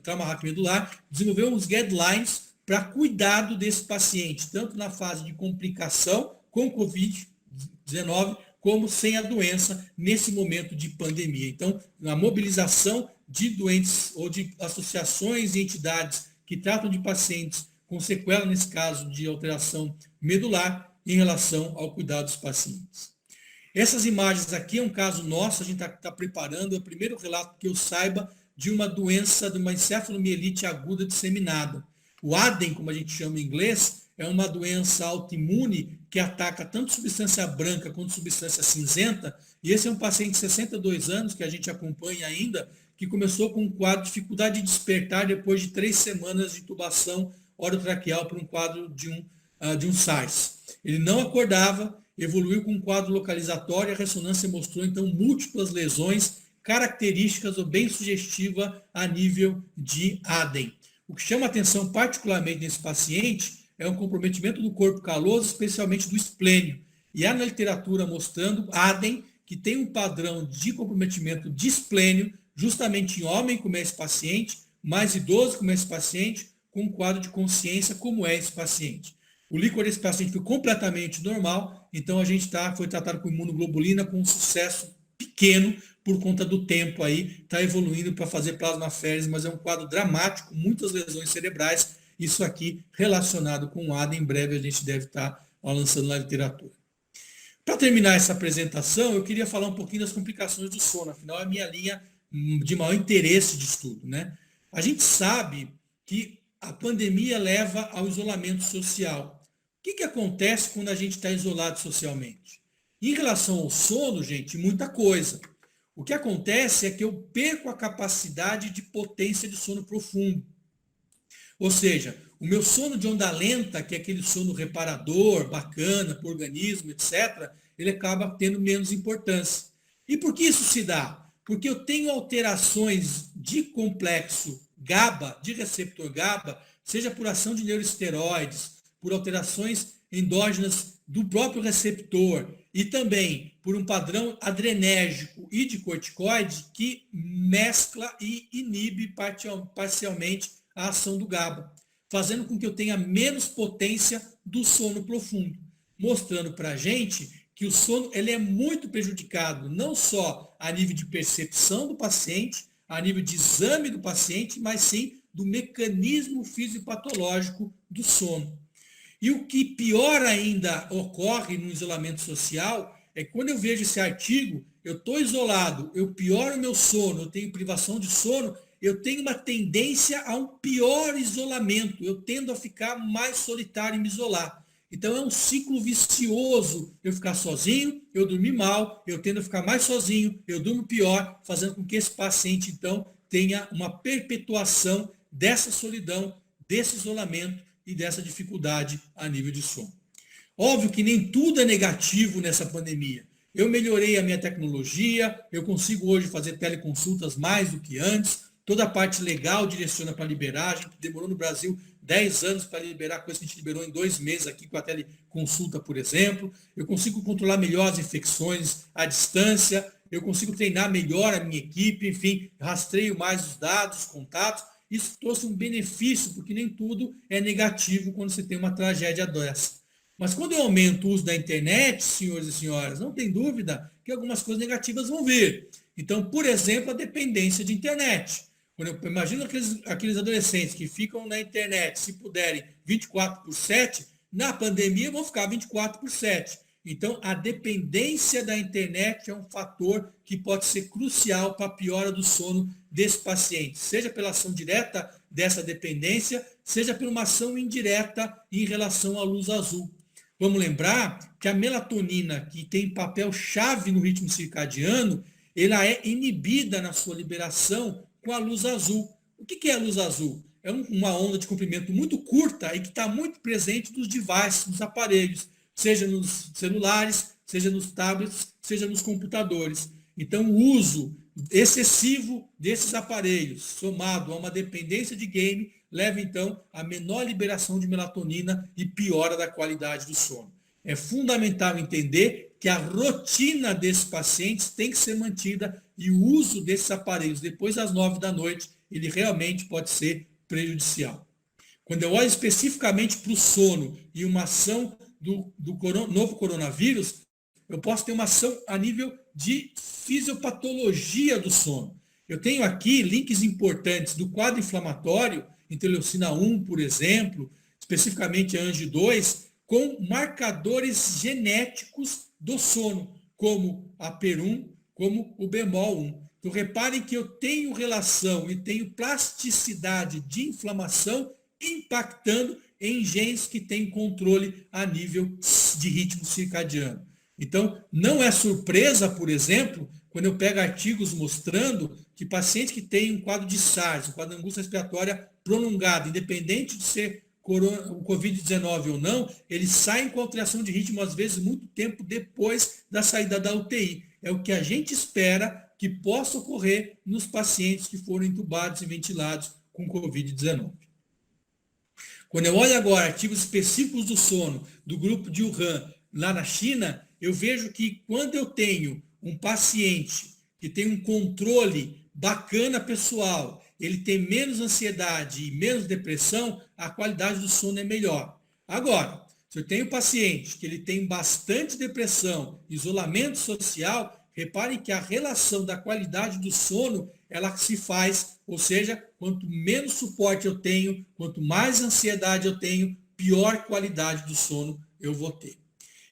trauma raquimedular desenvolveu uns guidelines para cuidado desse paciente, tanto na fase de complicação com Covid-19, como sem a doença nesse momento de pandemia. Então, a mobilização de doentes ou de associações e entidades que tratam de pacientes com sequela, nesse caso, de alteração medular, em relação ao cuidado dos pacientes. Essas imagens aqui é um caso nosso, a gente está preparando, é o primeiro relato que eu saiba de uma doença, de uma encefalomielite aguda disseminada. O ADEM, como a gente chama em inglês, é uma doença autoimune que ataca tanto substância branca quanto substância cinzenta, e esse é um paciente de 62 anos, que a gente acompanha ainda, que começou com um quadro de dificuldade de despertar depois de 3 semanas de intubação orotraqueal por um quadro de um SARS. Ele não acordava, evoluiu com um quadro localizatório, a ressonância mostrou, então, múltiplas lesões características ou bem sugestiva a nível de ADEM. O que chama atenção particularmente nesse paciente é um comprometimento do corpo caloso, especialmente do esplênio. E há na literatura mostrando ADEM, que tem um padrão de comprometimento de esplênio, justamente em homem, como é esse paciente, mais idoso, como é esse paciente, com um quadro de consciência, como é esse paciente. O líquor desse paciente foi completamente normal, então a gente foi tratado com imunoglobulina com um sucesso pequeno por conta do tempo aí, está evoluindo para fazer plasmaférese, mas é um quadro dramático, muitas lesões cerebrais, isso aqui relacionado com o ADA, em breve a gente deve estar lançando na literatura. Para terminar essa apresentação, eu queria falar um pouquinho das complicações do sono, afinal é a minha linha de maior interesse de estudo, né? A gente sabe que a pandemia leva ao isolamento social. O que acontece quando a gente está isolado socialmente? Em relação ao sono, gente, muita coisa. O que acontece é que eu perco a capacidade de potência de sono profundo. Ou seja, o meu sono de onda lenta, que é aquele sono reparador, bacana, para o organismo, etc., ele acaba tendo menos importância. E por que isso se dá? Porque eu tenho alterações de complexo GABA, de receptor GABA, seja por ação de neuroesteroides, por alterações endógenas do próprio receptor e também por um padrão adrenérgico e de corticoide que mescla e inibe parcialmente a ação do GABA, fazendo com que eu tenha menos potência do sono profundo, mostrando para a gente que o sono ele é muito prejudicado, não só a nível de percepção do paciente, a nível de exame do paciente, mas sim do mecanismo fisiopatológico do sono. E o que pior ainda ocorre no isolamento social é que quando eu vejo esse artigo, eu estou isolado, eu pioro o meu sono, eu tenho privação de sono, eu tenho uma tendência a um pior isolamento, eu tendo a ficar mais solitário e me isolar. Então é um ciclo vicioso, eu ficar sozinho, eu dormir mal, eu tendo a ficar mais sozinho, eu durmo pior, fazendo com que esse paciente, então, tenha uma perpetuação dessa solidão, desse isolamento e dessa dificuldade a nível de sono. Óbvio que nem tudo é negativo nessa pandemia. Eu melhorei a minha tecnologia, eu consigo hoje fazer teleconsultas mais do que antes, toda a parte legal direciona para liberar. A gente demorou no Brasil 10 anos para liberar coisa que a gente liberou em 2 meses aqui com a teleconsulta, por exemplo. Eu consigo controlar melhor as infecções à distância, eu consigo treinar melhor a minha equipe, enfim, rastreio mais os dados, os contatos. Isso trouxe um benefício, porque nem tudo é negativo quando você tem uma tragédia dessa. Mas quando eu aumento o uso da internet, senhores e senhoras, não tem dúvida que algumas coisas negativas vão vir. Então, por exemplo, a dependência de internet. Quando eu imagino aqueles adolescentes que ficam na internet, se puderem, 24/7, na pandemia vão ficar 24/7. Então, a dependência da internet é um fator que pode ser crucial para a piora do sono desse paciente, seja pela ação direta dessa dependência, seja por uma ação indireta em relação à luz azul. Vamos lembrar que a melatonina, que tem papel chave no ritmo circadiano, ela é inibida na sua liberação com a luz azul. O que é a luz azul? É uma onda de comprimento muito curta e que está muito presente nos devices, nos aparelhos, seja nos celulares, seja nos tablets, seja nos computadores. Então, o uso excessivo desses aparelhos, somado a uma dependência de game, leva, então, a menor liberação de melatonina e piora da qualidade do sono. É fundamental entender que a rotina desses pacientes tem que ser mantida e o uso desses aparelhos depois das 9 da noite, ele realmente pode ser prejudicial. Quando eu olho especificamente para o sono e uma ação do novo coronavírus, eu posso ter uma ação a nível de fisiopatologia do sono. Eu tenho aqui links importantes do quadro inflamatório, interleucina 1, por exemplo, especificamente a Ang2, com marcadores genéticos do sono, como a PER1, como o bemol 1. Então, reparem que eu tenho relação e tenho plasticidade de inflamação impactando em genes que têm controle a nível de ritmo circadiano. Então, não é surpresa, por exemplo, quando eu pego artigos mostrando que pacientes que têm um quadro de SARS, um quadro de angústia respiratória prolongada, independente de ser o Covid-19 ou não, eles saem com alteração de ritmo, às vezes, muito tempo depois da saída da UTI. É o que a gente espera que possa ocorrer nos pacientes que foram entubados e ventilados com Covid-19. Quando eu olho agora artigos específicos do sono do grupo de Wuhan, lá na China, eu vejo que quando eu tenho um paciente que tem um controle bacana pessoal, ele tem menos ansiedade e menos depressão, a qualidade do sono é melhor. Agora, se eu tenho um paciente que ele tem bastante depressão, isolamento social, reparem que a relação da qualidade do sono, ela se faz, ou seja, quanto menos suporte eu tenho, quanto mais ansiedade eu tenho, pior qualidade do sono eu vou ter.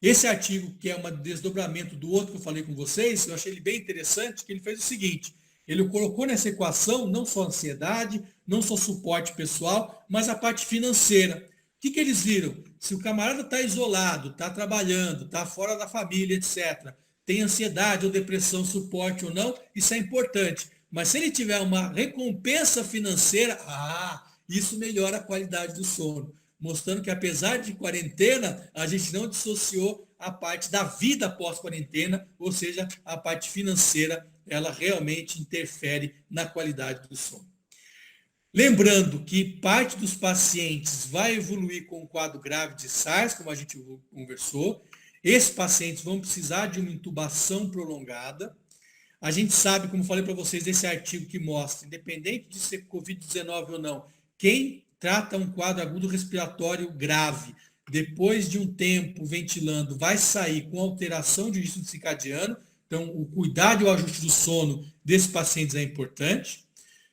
Esse artigo, que é um desdobramento do outro que eu falei com vocês, eu achei ele bem interessante, que ele fez o seguinte: ele colocou nessa equação não só ansiedade, não só suporte pessoal, mas a parte financeira. O que eles viram? Se o camarada está isolado, está trabalhando, está fora da família, etc., tem ansiedade ou depressão, suporte ou não, isso é importante. Mas se ele tiver uma recompensa financeira, isso melhora a qualidade do sono. Mostrando que apesar de quarentena, a gente não dissociou a parte da vida pós-quarentena, ou seja, a parte financeira, ela realmente interfere na qualidade do sono. Lembrando que parte dos pacientes vai evoluir com um quadro grave de SARS, como a gente conversou. Esses pacientes vão precisar de uma intubação prolongada. A gente sabe, como falei para vocês, desse artigo que mostra, independente de ser Covid-19 ou não, quem trata um quadro agudo respiratório grave, depois de um tempo ventilando, vai sair com alteração de ritmo circadiano. Então, o cuidado e o ajuste do sono desses pacientes é importante.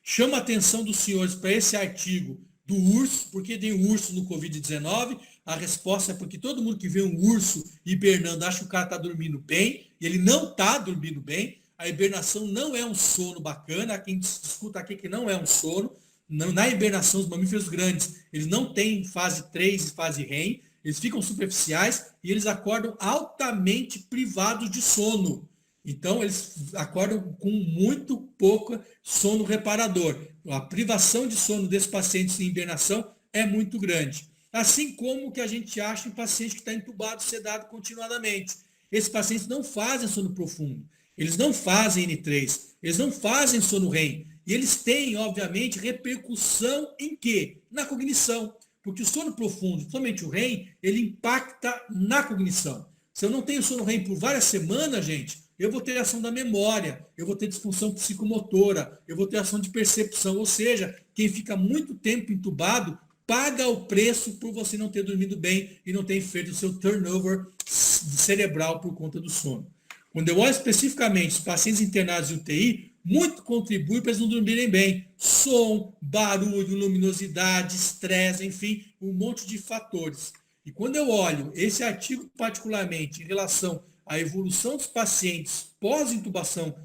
Chama a atenção dos senhores para esse artigo do urso, porque tem urso no Covid-19. A resposta é porque todo mundo que vê um urso hibernando acha que o cara está dormindo bem, e ele não está dormindo bem. A hibernação não é um sono bacana, quem discuta aqui que não é um sono. Na hibernação, os mamíferos grandes, eles não têm fase 3 e fase REM, eles ficam superficiais e eles acordam altamente privados de sono. Então, eles acordam com muito pouco sono reparador. A privação de sono desses pacientes em hibernação é muito grande. Assim como o que a gente acha em paciente que está entubado, sedado continuadamente. Esses pacientes não fazem sono profundo, eles não fazem N3, eles não fazem sono REM. E eles têm, obviamente, repercussão em quê? Na cognição. Porque o sono profundo, somente o REM, ele impacta na cognição. Se eu não tenho sono REM por várias semanas, gente, eu vou ter ação da memória, eu vou ter disfunção psicomotora, eu vou ter ação de percepção. Ou seja, quem fica muito tempo entubado paga o preço por você não ter dormido bem e não ter feito o seu turnover cerebral por conta do sono. Quando eu olho especificamente os pacientes internados em UTI, muito contribui para eles não dormirem bem. Som, barulho, luminosidade, estresse, enfim, um monte de fatores. E quando eu olho esse artigo particularmente em relação à evolução dos pacientes pós-intubação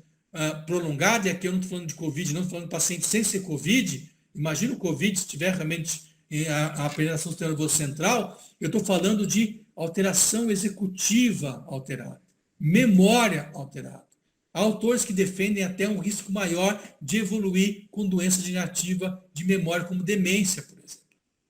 prolongada, e aqui eu não estou falando de Covid, não estou falando de pacientes sem ser Covid, imagina o Covid se tiver realmente a apresentação do sistema nervoso central, eu estou falando de alteração executiva alterada, memória alterada. Há autores que defendem até um risco maior de evoluir com doença degenerativa de memória, como demência, por exemplo.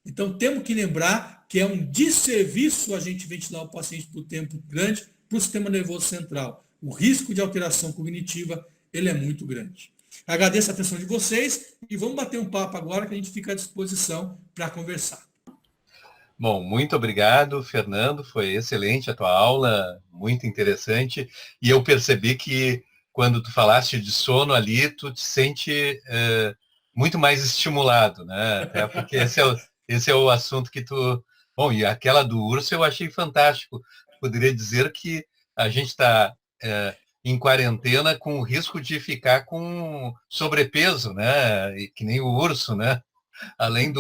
Então, temos que lembrar que é um desserviço a gente ventilar o paciente por tempo grande para o sistema nervoso central. O risco de alteração cognitiva, ele é muito grande. Agradeço a atenção de vocês e vamos bater um papo agora que a gente fica à disposição para conversar. Bom, muito obrigado, Fernando. Foi excelente a tua aula, muito interessante. E eu percebi que quando tu falaste de sono ali, tu te sente muito mais estimulado, né? Até porque esse é o assunto que tu... Bom, e aquela do urso eu achei fantástico. Poderia dizer que a gente está em quarentena com o risco de ficar com sobrepeso, né? E que nem o urso, né? Além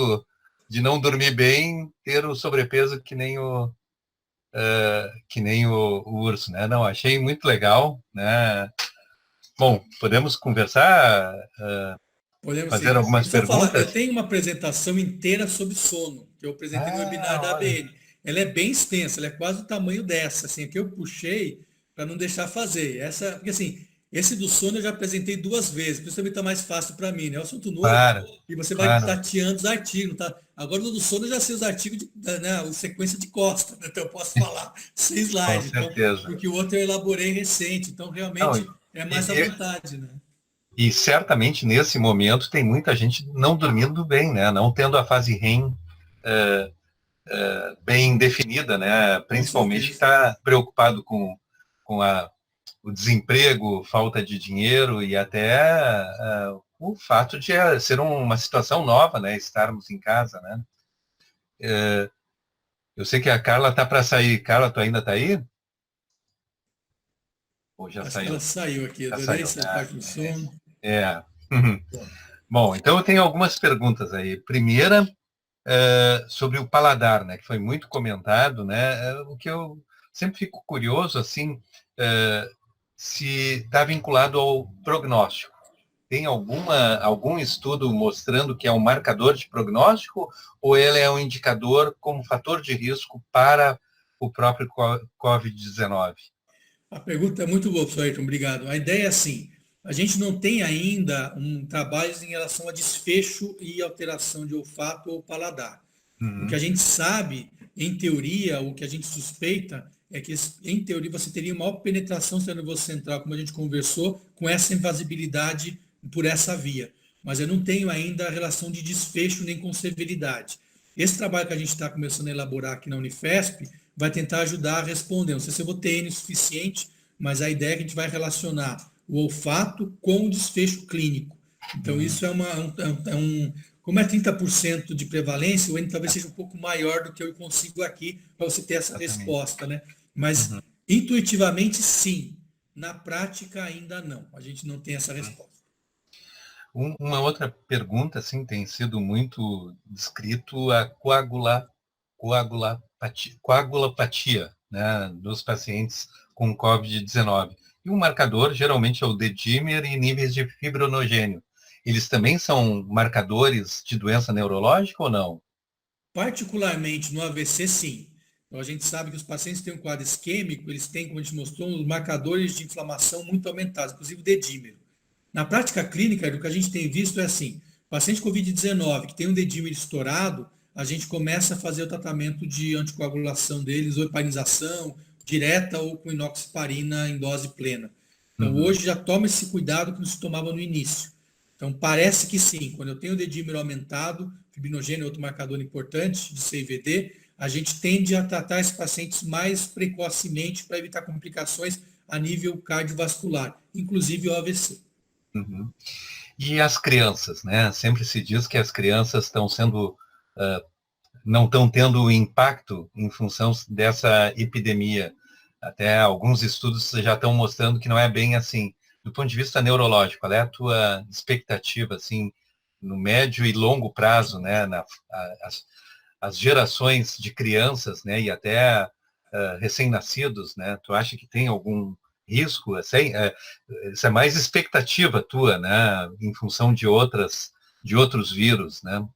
de não dormir bem, ter o sobrepeso que nem o urso, né? Não, achei muito legal, né? Bom, podemos conversar, Podemos fazer sim. algumas Deixa eu falar, eu perguntas? tenho uma apresentação inteira sobre sono, que eu apresentei no webinar da Olha. ABN. Ela é bem extensa, ela é quase o tamanho dessa, assim, que eu puxei para não deixar fazer. Porque assim, esse do sono eu já apresentei 2 vezes, por isso também está mais fácil para mim, né? É um assunto novo Claro, e você vai claro, tateando os artigos, tá? Agora no do sono eu já sei os artigos, né, a sequência de Costa, né? Então eu posso falar sem com slide, então, certeza. porque o outro eu elaborei recente, então Não, realmente é mais à e, vontade, né? e certamente nesse momento tem muita gente não dormindo bem, né? Não tendo a fase REM bem definida, né? Com Principalmente que certeza. está preocupado com o desemprego, falta de dinheiro e até o fato de ser uma situação nova, né? Estarmos em casa, né? Eu sei que a Carla está para sair. Carla, tu ainda está aí? Ou já Acho que ela saiu? saiu aqui, Já adorei saiu, essa né? parte do sono. É. Bom, então eu tenho algumas perguntas aí. Primeira, sobre o paladar, né? Que foi muito comentado, né? O que eu sempre fico curioso, assim, se está vinculado ao prognóstico. Tem algum estudo mostrando que é um marcador de prognóstico ou ele é um indicador como fator de risco para o próprio COVID-19? A pergunta é muito boa, professor Ayrton, obrigado. A ideia é assim, a gente não tem ainda trabalhos em relação a desfecho e alteração de olfato ou paladar. O que a Uhum. gente sabe, em teoria, o que a gente suspeita é que, em teoria, você teria maior penetração do nervoso central, como a gente conversou, com essa invasibilidade por essa via. Mas eu não tenho ainda a relação de desfecho nem com severidade. Esse trabalho que a gente está começando a elaborar aqui na Unifesp vai tentar ajudar a responder. Não sei se eu vou ter N suficiente, mas a ideia é que a gente vai relacionar o olfato com o desfecho clínico. Então, Uhum. isso como é 30% de prevalência, o N talvez seja um pouco maior do que eu consigo aqui para você ter essa Exatamente. resposta, né? Mas Uhum. intuitivamente sim, na prática ainda não. A gente não tem essa resposta. Uma outra pergunta, assim, tem sido muito descrito a coagulopatia, né, dos pacientes com COVID-19. E o marcador geralmente é o D-dimer e níveis de fibrinogênio. Eles também são marcadores de doença neurológica ou não? Particularmente no AVC, sim. Então, a gente sabe que os pacientes que têm um quadro isquêmico, eles têm, como a gente mostrou, os marcadores de inflamação muito aumentados, inclusive o dedímero. Na prática clínica, o que a gente tem visto é assim, paciente COVID-19 que tem um dedímero estourado, a gente começa a fazer o tratamento de anticoagulação deles, ou heparização direta ou com inoxaparina em dose plena. Então, Uhum. hoje já toma esse cuidado que não se tomava no início. Então, parece que sim. Quando eu tenho o dedímero aumentado, fibrinogênio é outro marcador importante de CVD, a gente tende a tratar esses pacientes mais precocemente para evitar complicações a nível cardiovascular, inclusive o AVC. Uhum. E as crianças, né? Sempre se diz que as crianças estão sendo, não estão tendo impacto em função dessa epidemia. Até alguns estudos já estão mostrando que não é bem assim. Do ponto de vista neurológico, qual é a tua expectativa, assim, no médio e longo prazo, né? As gerações de crianças, né? E até recém-nascidos, né? Tu acha que tem algum risco? Assim, isso é mais expectativa tua, né? Em função de outros vírus, né?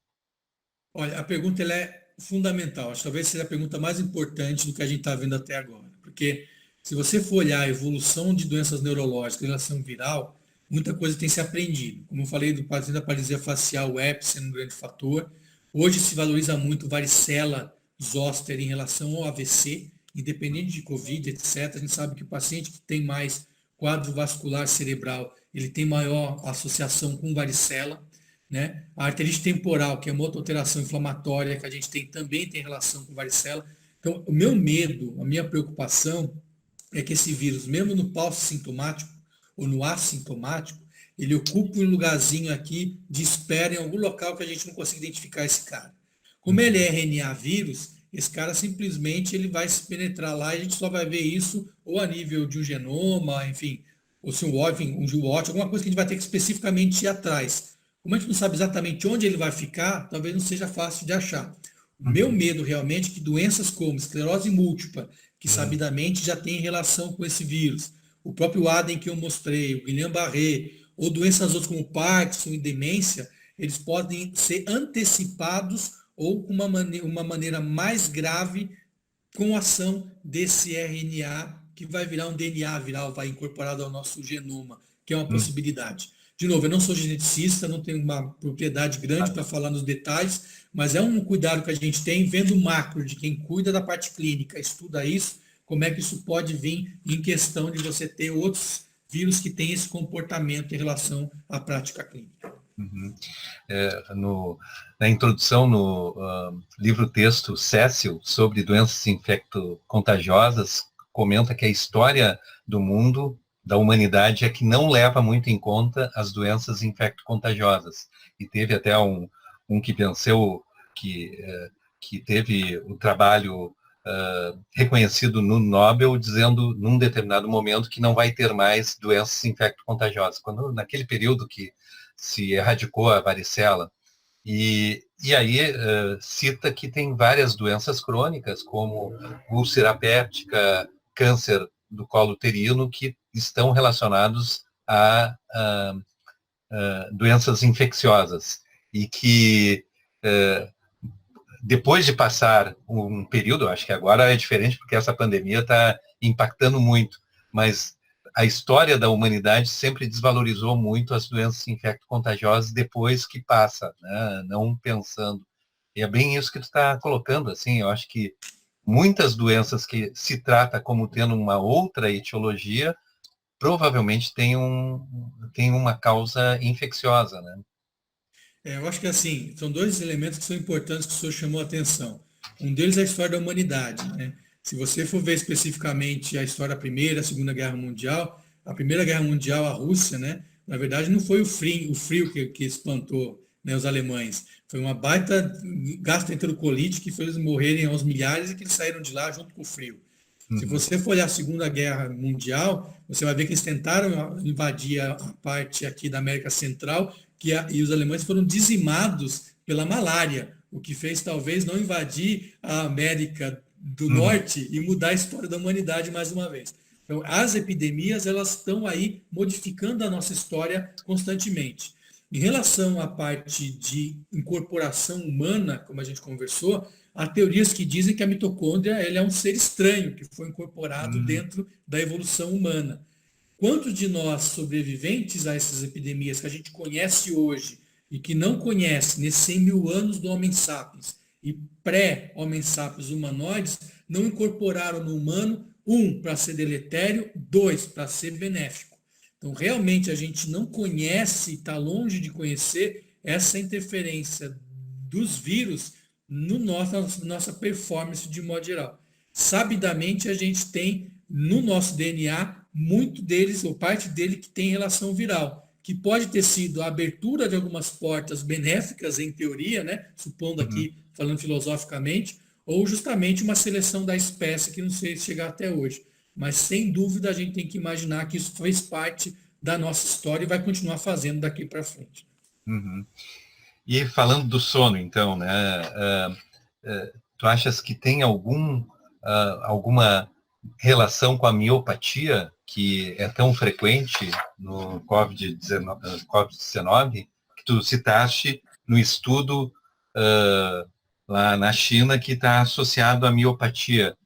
Olha, a pergunta ela é fundamental. Acho que talvez seja a pergunta mais importante do que a gente está vendo até agora. Porque se você for olhar a evolução de doenças neurológicas em relação viral, muita coisa tem se aprendido. Como eu falei do paciente da paralisia facial, o herpes sendo um grande fator. Hoje se valoriza muito varicela zoster em relação ao AVC, independente de Covid, etc. A gente sabe que o paciente que tem mais quadro vascular cerebral, ele tem maior associação com varicela, né? A arterite temporal, que é uma outra alteração inflamatória que a gente tem, também tem relação com varicela. Então, o meu medo, a minha preocupação é que esse vírus, mesmo no pós-sintomático ou no assintomático, ele ocupa um lugarzinho aqui de espera em algum local que a gente não consiga identificar esse cara. Como ele é RNA vírus, esse cara simplesmente ele vai se penetrar lá e a gente só vai ver isso ou a nível de um genoma, enfim, ou se um GWAT, alguma coisa que a gente vai ter que especificamente ir atrás. Como a gente não sabe exatamente onde ele vai ficar, talvez não seja fácil de achar. O meu medo realmente é que doenças como esclerose múltipla, que sabidamente já tem relação com esse vírus, o próprio ADEM que eu mostrei, o Guillain-Barré, ou doenças outras como Parkinson e demência, eles podem ser antecipados ou com uma maneira mais grave com a ação desse RNA que vai virar um DNA viral, vai incorporado ao nosso genoma, que é uma possibilidade. De novo, eu não sou geneticista, não tenho uma propriedade grande para falar nos detalhes, mas é um cuidado que a gente tem vendo o macro de quem cuida da parte clínica, estuda isso, como é que isso pode vir em questão de você ter outros vírus que têm esse comportamento em relação à prática clínica. Uhum. Na introdução no livro-texto Cécil sobre doenças infecto-contagiosas, comenta que a história do mundo, da humanidade, é que não leva muito em conta as doenças infecto-contagiosas. E teve até um que venceu, que teve o trabalho reconhecido no Nobel, dizendo num determinado momento que não vai ter mais doenças infecto-contagiosas. Quando, naquele período que se erradicou a varicela. E aí cita que tem várias doenças crônicas, como úlcera péptica, câncer do colo uterino, que estão relacionados a doenças infecciosas. E que depois de passar um período, acho que agora é diferente porque essa pandemia está impactando muito, mas a história da humanidade sempre desvalorizou muito as doenças infecto-contagiosas depois que passa, né? Não pensando. E é bem isso que tu está colocando, assim, eu acho que muitas doenças que se trata como tendo uma outra etiologia, provavelmente tem uma causa infecciosa, né? Eu acho que assim, são dois elementos que são importantes que o senhor chamou a atenção. Um deles é a história da humanidade, né? Se você for ver especificamente a história da Primeira, Segunda Guerra Mundial, a Primeira Guerra Mundial, a Rússia, né? Na verdade, não foi o frio que espantou, né, os alemães. Foi uma baita gastroenterolite que fez eles morrerem aos milhares e que eles saíram de lá junto com o frio. Se você for olhar a Segunda Guerra Mundial, você vai ver que eles tentaram invadir a parte aqui da América Central e os alemães foram dizimados pela malária, o que fez talvez não invadir a América do Norte e mudar a história da humanidade mais uma vez. Então, as epidemias, elas estão aí modificando a nossa história constantemente. Em relação à parte de incorporação humana, como a gente conversou, há teorias que dizem que a mitocôndria ela é um ser estranho que foi incorporado dentro da evolução humana. Quantos de nós sobreviventes a essas epidemias que a gente conhece hoje e que não conhece nesses 100 mil anos do Homo sapiens e pré-Homo sapiens humanoides não incorporaram no humano, um, para ser deletério, dois, para ser benéfico? Então, realmente, a gente não conhece, está longe de conhecer essa interferência dos vírus no nossa performance de modo geral. Sabidamente, a gente tem no nosso DNA muito deles, ou parte dele, que tem relação viral, que pode ter sido a abertura de algumas portas benéficas, em teoria, né? Supondo aqui, falando filosoficamente, ou justamente uma seleção da espécie que não sei se chegar até hoje. Mas, sem dúvida, a gente tem que imaginar que isso fez parte da nossa história e vai continuar fazendo daqui para frente. Uhum. E falando do sono, então, né? Tu achas que tem alguma relação com a miopatia, que é tão frequente no COVID-19, que tu citaste no estudo lá na China, que está associado à miopatia?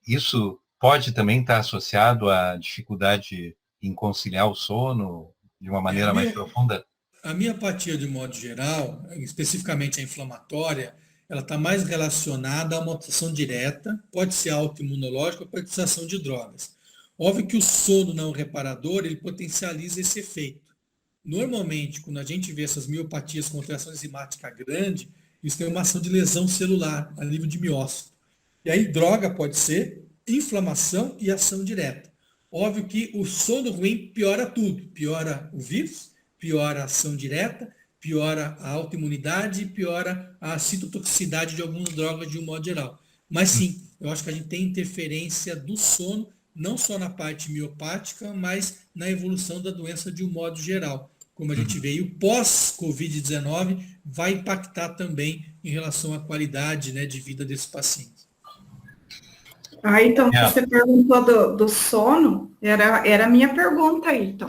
Isso pode também estar associado à dificuldade em conciliar o sono de uma maneira mais profunda? A miopatia, de modo geral, especificamente a inflamatória, ela está mais relacionada a uma ação direta, pode ser autoimunológica ou pode ser ação de drogas. Óbvio que o sono não reparador, ele potencializa esse efeito. Normalmente, quando a gente vê essas miopatias com alteração enzimática grande, isso tem uma ação de lesão celular, a nível de miócito. E aí, droga pode ser inflamação e ação direta. Óbvio que o sono ruim piora tudo. Piora o vírus, piora a ação direta, piora a autoimunidade, piora a citotoxicidade de algumas drogas de um modo geral. Mas sim, eu acho que a gente tem interferência do sono, não só na parte miopática, mas na evolução da doença de um modo geral. Como a gente vê, e o pós-Covid-19 vai impactar também em relação à qualidade, né, de vida desses pacientes. Então, você perguntou do sono, era a minha pergunta aí, então.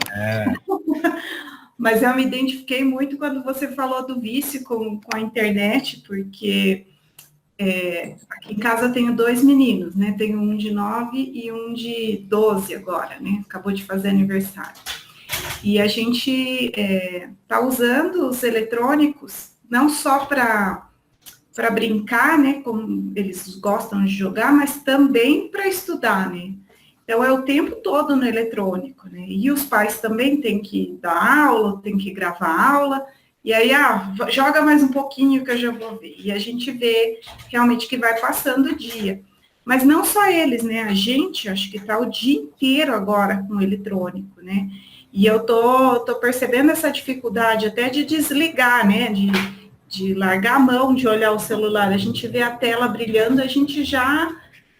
Mas eu me identifiquei muito quando você falou do vício com a internet, porque aqui em casa eu tenho 2 meninos, né? Tenho um de 9 e um de 12 agora, né? Acabou de fazer aniversário. E a gente está usando os eletrônicos não só para brincar, né? Como eles gostam de jogar, mas também para estudar, né? Então, é o tempo todo no eletrônico, né? E os pais também têm que dar aula, têm que gravar aula, e aí, joga mais um pouquinho que eu já vou ver. E a gente vê realmente que vai passando o dia. Mas não só eles, né? A gente, acho que está o dia inteiro agora com o eletrônico, né? E eu tô percebendo essa dificuldade até de desligar, né? De largar a mão, de olhar o celular. A gente vê a tela brilhando, a gente já,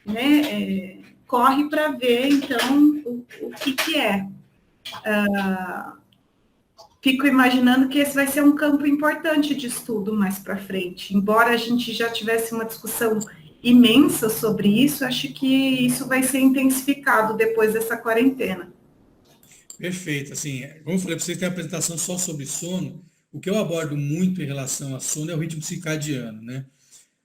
né? Corre para ver, então, o que é. Fico imaginando que esse vai ser um campo importante de estudo mais para frente. Embora a gente já tivesse uma discussão imensa sobre isso, acho que isso vai ser intensificado depois dessa quarentena. Perfeito. Assim, como eu falei para vocês, tem a apresentação só sobre sono. O que eu abordo muito em relação a sono é o ritmo circadiano, né?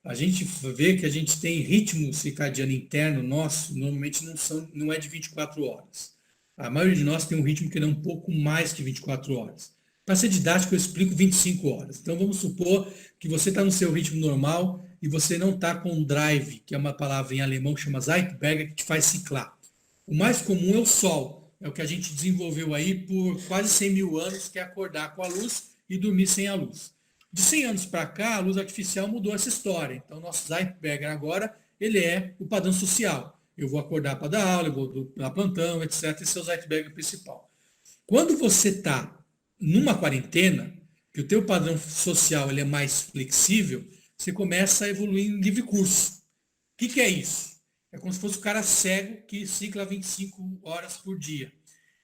A gente vê que a gente tem ritmo circadiano interno nosso, normalmente não é de 24 horas. A maioria de nós tem um ritmo que é um pouco mais que 24 horas. Para ser didático, eu explico 25 horas. Então, vamos supor que você está no seu ritmo normal e você não está com drive, que é uma palavra em alemão que chama Zeitberger, que te faz ciclar. O mais comum é o sol. É o que a gente desenvolveu aí por quase 100 mil anos, que é acordar com a luz e dormir sem a luz. De 100 anos para cá, a luz artificial mudou essa história. Então, nosso Zeitberger agora, ele é o padrão social. Eu vou acordar para dar aula, eu vou dar plantão, etc. Esse é o Zeitberger principal. Quando você está numa quarentena, que o teu padrão social ele é mais flexível, você começa a evoluir em livre curso. O que é isso? É como se fosse o cara cego que cicla 25 horas por dia.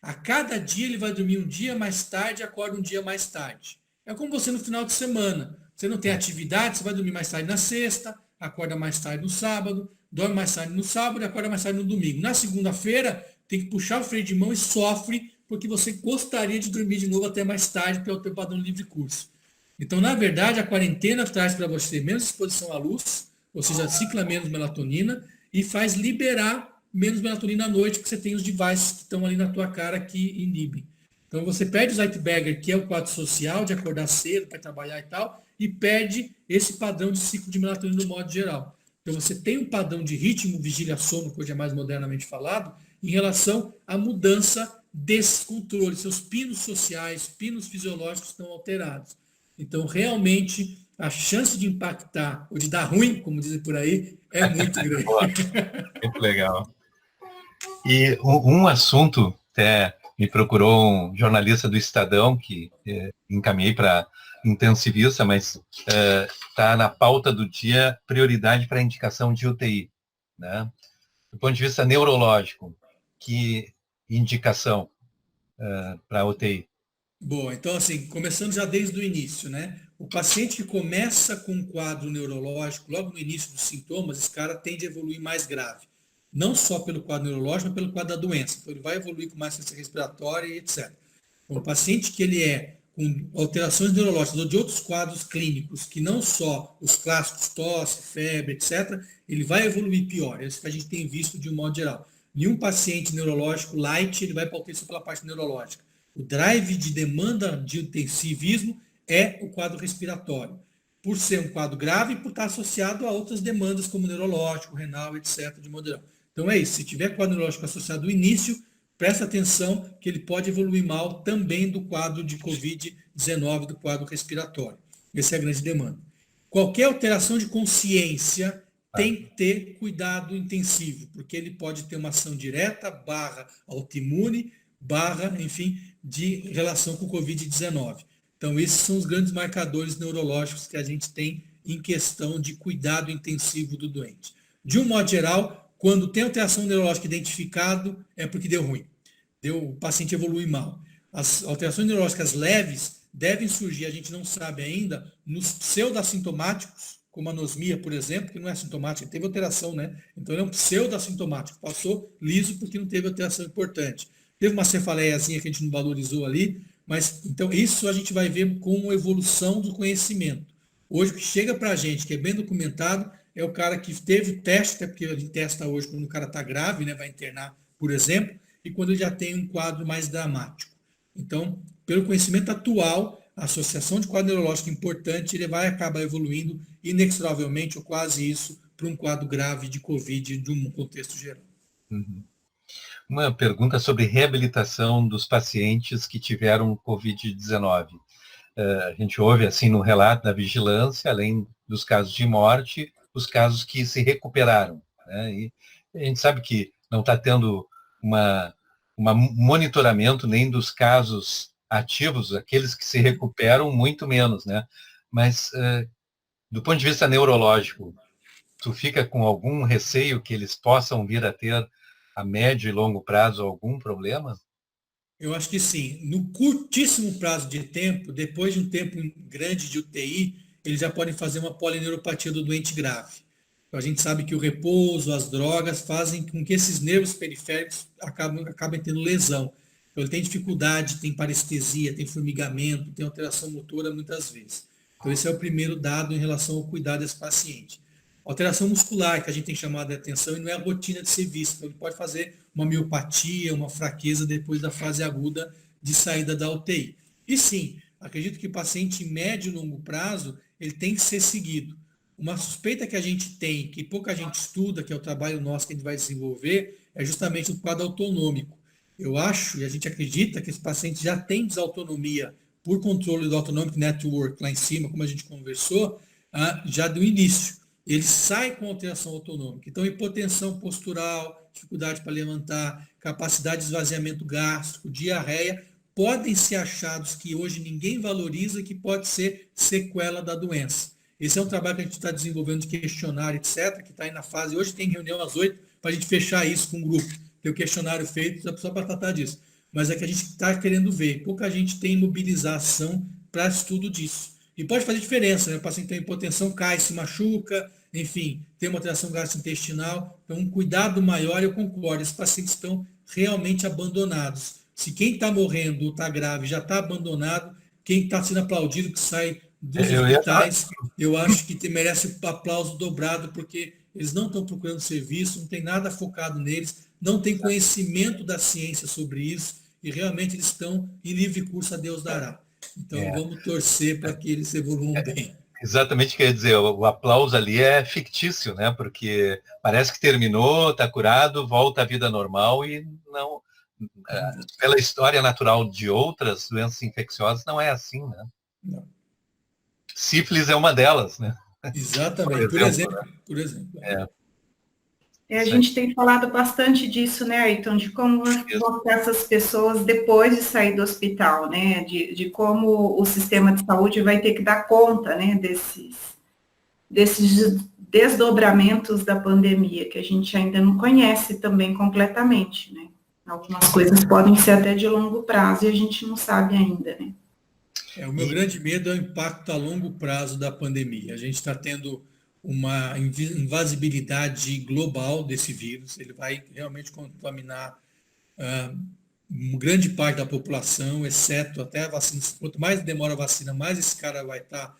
A cada dia ele vai dormir um dia mais tarde e acorda um dia mais tarde. É como você no final de semana. Você não tem atividade, você vai dormir mais tarde na sexta, acorda mais tarde no sábado, dorme mais tarde no sábado e acorda mais tarde no domingo. Na segunda-feira, tem que puxar o freio de mão e sofre porque você gostaria de dormir de novo até mais tarde, porque é o teu padrão livre curso. Então, na verdade, a quarentena traz para você menos exposição à luz, ou seja, cicla menos melatonina e faz liberar menos melatonina à noite, porque você tem os devices que estão ali na tua cara que inibem. Então, você perde o Zeitberger, que é o quadro social, de acordar cedo para trabalhar e tal, e perde esse padrão de ciclo de melatonina no modo geral. Então, você tem um padrão de ritmo, vigília, sono, que hoje é mais modernamente falado, em relação à mudança descontrole, seus pinos sociais, pinos fisiológicos estão alterados. Então, realmente, a chance de impactar, ou de dar ruim, como dizem por aí, é muito grande. Muito legal. E um assunto, até me procurou um jornalista do Estadão, que encaminhei para intensivista, mas está na pauta do dia, prioridade para indicação de UTI. Né? Do ponto de vista neurológico, que indicação para UTI? Bom, então assim, começando já desde o início, né? O paciente que começa com um quadro neurológico, logo no início dos sintomas, esse cara tende a evoluir mais grave. Não só pelo quadro neurológico, mas pelo quadro da doença. Então ele vai evoluir com mais ciência respiratória e etc. Então, o paciente que ele é com alterações neurológicas ou de outros quadros clínicos, que não só os clássicos tosse, febre, etc., ele vai evoluir pior. É isso que a gente tem visto de um modo geral. Nenhum paciente neurológico light, ele vai para UTI pela parte neurológica. O drive de demanda de intensivismo é o quadro respiratório, por ser um quadro grave e por estar associado a outras demandas, como neurológico, renal, etc., de modo geral. Então é isso, se tiver quadro neurológico associado no início, presta atenção que ele pode evoluir mal também do quadro de Covid-19, do quadro respiratório. Essa é a grande demanda. Qualquer alteração de consciência tem que ter cuidado intensivo, porque ele pode ter uma ação direta, autoimune, enfim, de relação com o Covid-19. Então, esses são os grandes marcadores neurológicos que a gente tem em questão de cuidado intensivo do doente. De um modo geral, quando tem alteração neurológica identificado, é porque deu ruim. O paciente evolui mal. As alterações neurológicas leves devem surgir, a gente não sabe ainda, nos pseudo-assintomáticos, como a anosmia, por exemplo, que não é assintomática, teve alteração, né? Então, ele é um pseudo-assintomático, passou liso porque não teve alteração importante. Teve uma cefaleiazinha que a gente não valorizou ali, mas então isso a gente vai ver com a evolução do conhecimento. Hoje o que chega para a gente, que é bem documentado, é o cara que teve o teste, até porque a gente testa hoje quando o cara está grave, né, vai internar, por exemplo, e quando ele já tem um quadro mais dramático. Então, pelo conhecimento atual, a associação de quadro neurológico importante, ele vai acabar evoluindo inexoravelmente, ou quase isso, para um quadro grave de Covid de um contexto geral. Uhum. Uma pergunta sobre reabilitação dos pacientes que tiveram Covid-19. A gente ouve, assim, no relato da vigilância, além dos casos de morte, os casos que se recuperaram. Né? E a gente sabe que não está tendo um monitoramento nem dos casos ativos, aqueles que se recuperam, muito menos. Né? Mas, do ponto de vista neurológico, tu fica com algum receio que eles possam vir a ter a médio e longo prazo algum problema? Eu acho que sim. No curtíssimo prazo de tempo, depois de um tempo grande de UTI, eles já podem fazer uma polineuropatia do doente grave. Então, a gente sabe que o repouso, as drogas fazem com que esses nervos periféricos acabem tendo lesão. Então, ele tem dificuldade, tem parestesia, tem formigamento, tem alteração motora muitas vezes. Então, esse é o primeiro dado em relação ao cuidado desse paciente. Alteração muscular, que a gente tem chamado a atenção e não é a rotina de ser vista. Então, ele pode fazer uma miopatia, uma fraqueza depois da fase aguda de saída da UTI. E sim, acredito que o paciente em médio e longo prazo, ele tem que ser seguido. Uma suspeita que a gente tem, que pouca gente estuda, que é o trabalho nosso que a gente vai desenvolver, é justamente o quadro autonômico. Eu acho, e a gente acredita, que esse paciente já tem desautonomia por controle do Autonomic Network lá em cima, como a gente conversou, já do início. Ele sai com alteração autonômica. Então, hipotensão postural, dificuldade para levantar, capacidade de esvaziamento gástrico, diarreia, podem ser achados que hoje ninguém valoriza, que pode ser sequela da doença. Esse é um trabalho que a gente está desenvolvendo de questionário, etc., que está aí na fase. Hoje tem reunião às 8 para a gente fechar isso com o grupo. Tem o questionário feito só para tratar disso. Mas é que a gente está querendo ver. Pouca gente tem mobilização para estudo disso. E pode fazer diferença, né? O paciente tem hipotensão, cai, se machuca, enfim, tem uma alteração gastrointestinal. Então, um cuidado maior, eu concordo. Esses pacientes estão realmente abandonados. Se quem está morrendo ou está grave já está abandonado, quem está sendo aplaudido que sai dos hospitais, eu acho que merece um aplauso dobrado, porque eles não estão procurando serviço, não tem nada focado neles, não tem conhecimento da ciência sobre isso, e realmente eles estão em livre curso, a Deus dará. Então, vamos torcer para que eles evoluam bem. Exatamente, quer dizer, o aplauso ali é fictício, né? Porque parece que terminou, está curado, volta à vida normal e pela história natural de outras doenças infecciosas, não é assim, né? Não. Sífilis é uma delas, né? Exatamente, por exemplo. Por exemplo. A gente tem falado bastante disso, né, Ayrton, de como vão ficar essas pessoas depois de sair do hospital, né, de como o sistema de saúde vai ter que dar conta, né, desses desdobramentos da pandemia, que a gente ainda não conhece também completamente, né. Algumas coisas podem ser até de longo prazo e a gente não sabe ainda, né. O meu grande medo é o impacto a longo prazo da pandemia. A gente está tendo uma invasibilidade global desse vírus, ele vai realmente contaminar uma grande parte da população, exceto até a vacina. Quanto mais demora a vacina, mais esse cara vai estar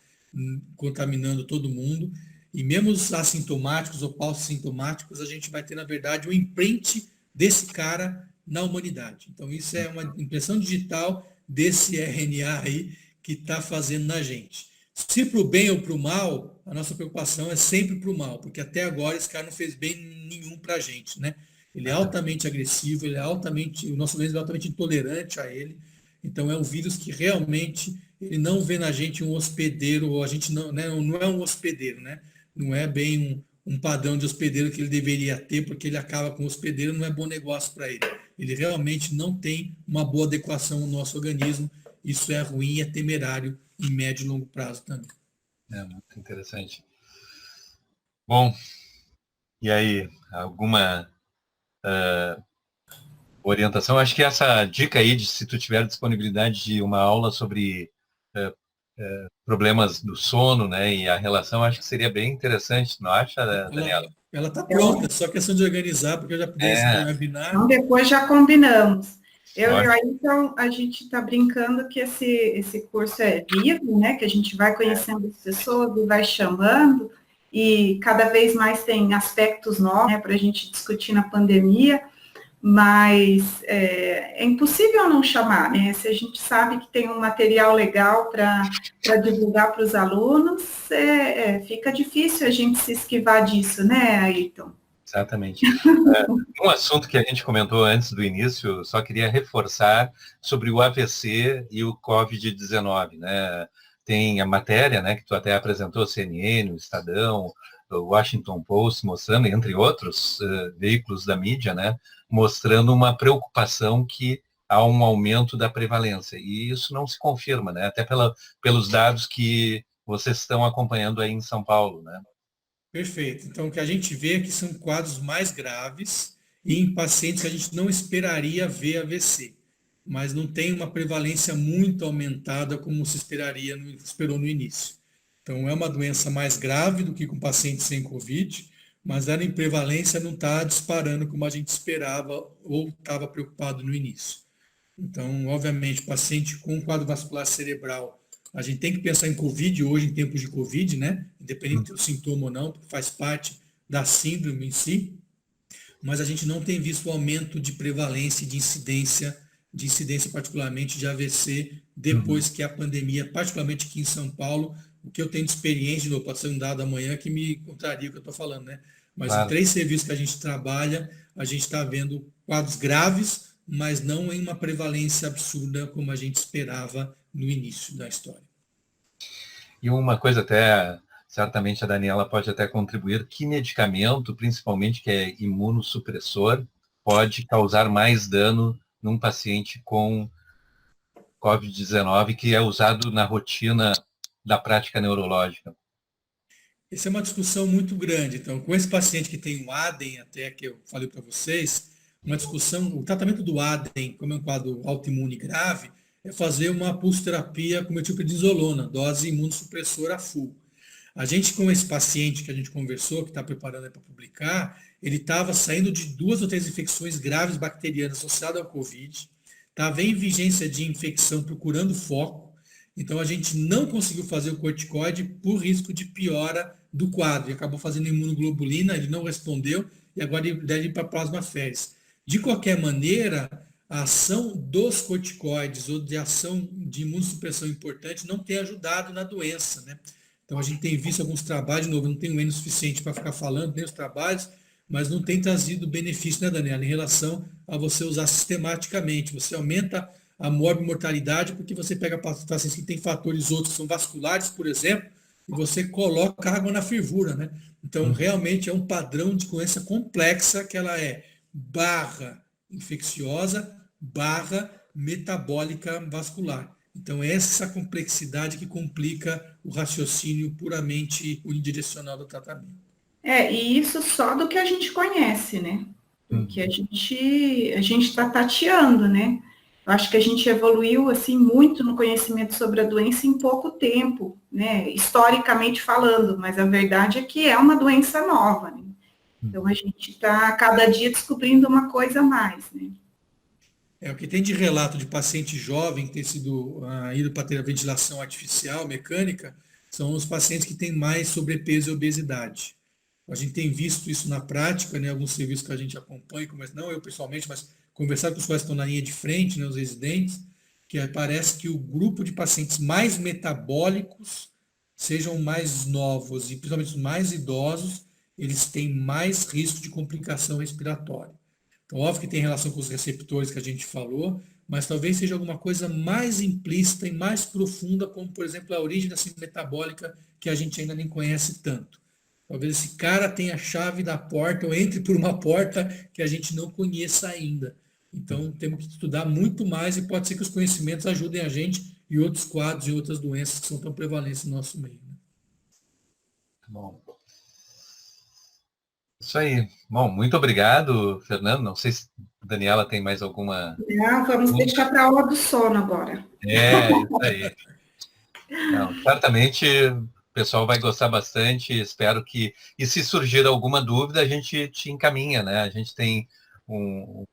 contaminando todo mundo. E mesmo os assintomáticos ou sintomáticos, a gente vai ter, na verdade, o imprint desse cara na humanidade. Então, isso é uma impressão digital desse RNA aí que está fazendo na gente. Se para o bem ou para o mal, a nossa preocupação é sempre para o mal, porque até agora esse cara não fez bem nenhum para a gente, né? Ele é altamente agressivo, o nosso organismo é altamente intolerante a ele. Então é um vírus que realmente ele não vê na gente um hospedeiro, ou a gente não, né, não é um hospedeiro, né? Não é bem um padrão de hospedeiro que ele deveria ter, porque ele acaba com o hospedeiro, não é bom negócio para ele. Ele realmente não tem uma boa adequação no nosso organismo. Isso é ruim, é temerário em médio e longo prazo também. É muito interessante. Bom, e aí, alguma orientação? Acho que essa dica aí, de se tu tiver disponibilidade de uma aula sobre problemas do sono, né, e a relação, acho que seria bem interessante, não acha, Daniela? Ela está pronta, só questão de organizar, porque eu já pedi esse webinar. Então, depois já combinamos. Eu e o Ayrton, a gente está brincando que esse curso é vivo, né? Que a gente vai conhecendo as pessoas e vai chamando, e cada vez mais tem aspectos novos, né, para a gente discutir na pandemia, mas é impossível não chamar, né? Se a gente sabe que tem um material legal para divulgar para os alunos, fica difícil a gente se esquivar disso, né, Ayrton? Exatamente. Um assunto que a gente comentou antes do início, só queria reforçar sobre o AVC e o Covid-19, né? Tem a matéria, né, que tu até apresentou, CNN, o Estadão, o Washington Post, mostrando, entre outros veículos da mídia, né, mostrando uma preocupação que há um aumento da prevalência. E isso não se confirma, né, até pelos dados que vocês estão acompanhando aí em São Paulo, né? Perfeito. Então, o que a gente vê é que são quadros mais graves e em pacientes que a gente não esperaria ver AVC, mas não tem uma prevalência muito aumentada como se esperou no início. Então, é uma doença mais grave do que com pacientes sem Covid, mas a prevalência não está disparando como a gente esperava ou estava preocupado no início. Então, obviamente, paciente com quadro vascular cerebral, a gente tem que pensar em Covid hoje, em tempos de Covid, né? Independente do sintoma ou não, porque faz parte da síndrome em si, mas a gente não tem visto o aumento de prevalência e de incidência particularmente de AVC, depois que a pandemia, particularmente aqui em São Paulo, o que eu tenho de experiência, pode ser um dado amanhã que me contraria o que eu estou falando, né? Mas claro, em 3 serviços que a gente trabalha, a gente está vendo quadros graves, mas não em uma prevalência absurda como a gente esperava no início da história. E uma coisa até, certamente a Daniela pode até contribuir, que medicamento, principalmente que é imunossupressor, pode causar mais dano num paciente com Covid-19, que é usado na rotina da prática neurológica? Essa é uma discussão muito grande. Então, com esse paciente que tem um ADEM, até que eu falei para vocês, uma discussão, o tratamento do ADEM, como é um quadro autoimune grave, é fazer uma pulsoterapia com metilprednisolona, dose imunossupressora full. A gente, com esse paciente que a gente conversou, que está preparando para publicar, ele estava saindo de 2 ou 3 infecções graves bacterianas associadas ao Covid, estava em vigência de infecção procurando foco, então a gente não conseguiu fazer o corticoide por risco de piora do quadro, e acabou fazendo imunoglobulina, ele não respondeu, e agora ele deve ir para plasmaféresis. De qualquer maneira, a ação dos corticoides ou de ação de imunossupressão importante não tem ajudado na doença, né? Então a gente tem visto alguns trabalhos, de novo, não tenho N suficiente para ficar falando, nem os trabalhos, mas não tem trazido benefício, né, Daniela, em relação a você usar sistematicamente. Você aumenta a morbimortalidade porque você pega pacientes que têm fatores outros, que são vasculares, por exemplo, e você coloca água na fervura, né? Então, realmente é um padrão de doença complexa que ela é barra infecciosa, barra metabólica vascular. Então, essa complexidade que complica o raciocínio puramente unidirecional do tratamento. E isso só do que a gente conhece, né? Porque a gente está tateando, né? Eu acho que a gente evoluiu, assim, muito no conhecimento sobre a doença em pouco tempo, né? Historicamente falando, mas a verdade é que é uma doença nova, né? Então, a gente está, cada dia, descobrindo uma coisa a mais, né? O que tem de relato de paciente jovem que tem sido ido para ter a ventilação artificial, mecânica, são os pacientes que têm mais sobrepeso e obesidade. A gente tem visto isso na prática, né, alguns serviços que a gente acompanha, não eu pessoalmente, mas conversar com os quais estão na linha de frente, né, os residentes, que parece que o grupo de pacientes mais metabólicos, sejam mais novos e principalmente os mais idosos, eles têm mais risco de complicação respiratória. Então, óbvio que tem relação com os receptores que a gente falou, mas talvez seja alguma coisa mais implícita e mais profunda, como, por exemplo, a origem da síndrome metabólica, que a gente ainda nem conhece tanto. Talvez esse cara tenha a chave da porta, ou entre por uma porta que a gente não conheça ainda. Então, temos que estudar muito mais e pode ser que os conhecimentos ajudem a gente e outros quadros e outras doenças que são tão prevalentes no nosso meio. Né? Bom. Isso aí. Bom, muito obrigado, Fernando. Não sei se a Daniela tem mais alguma... Não, vamos deixar para a aula do sono agora. Isso aí. Não, certamente o pessoal vai gostar bastante, espero que... E se surgir alguma dúvida, a gente te encaminha, né? A gente tem um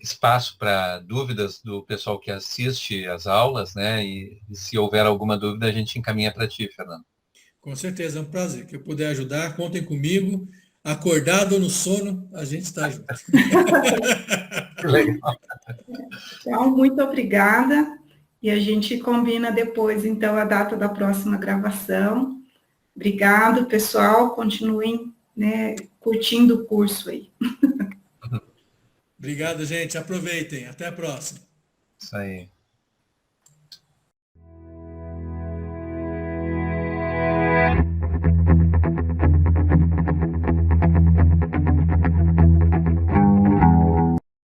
espaço para dúvidas do pessoal que assiste às aulas, né? E se houver alguma dúvida, a gente encaminha para ti, Fernando. Com certeza, é um prazer. Que eu puder ajudar, contem comigo. Acordado ou no sono, a gente está junto. Legal. Então, muito obrigada. E a gente combina depois, então, a data da próxima gravação. Obrigado, pessoal. Continuem, né, curtindo o curso aí. Obrigado, gente. Aproveitem. Até a próxima. Isso aí.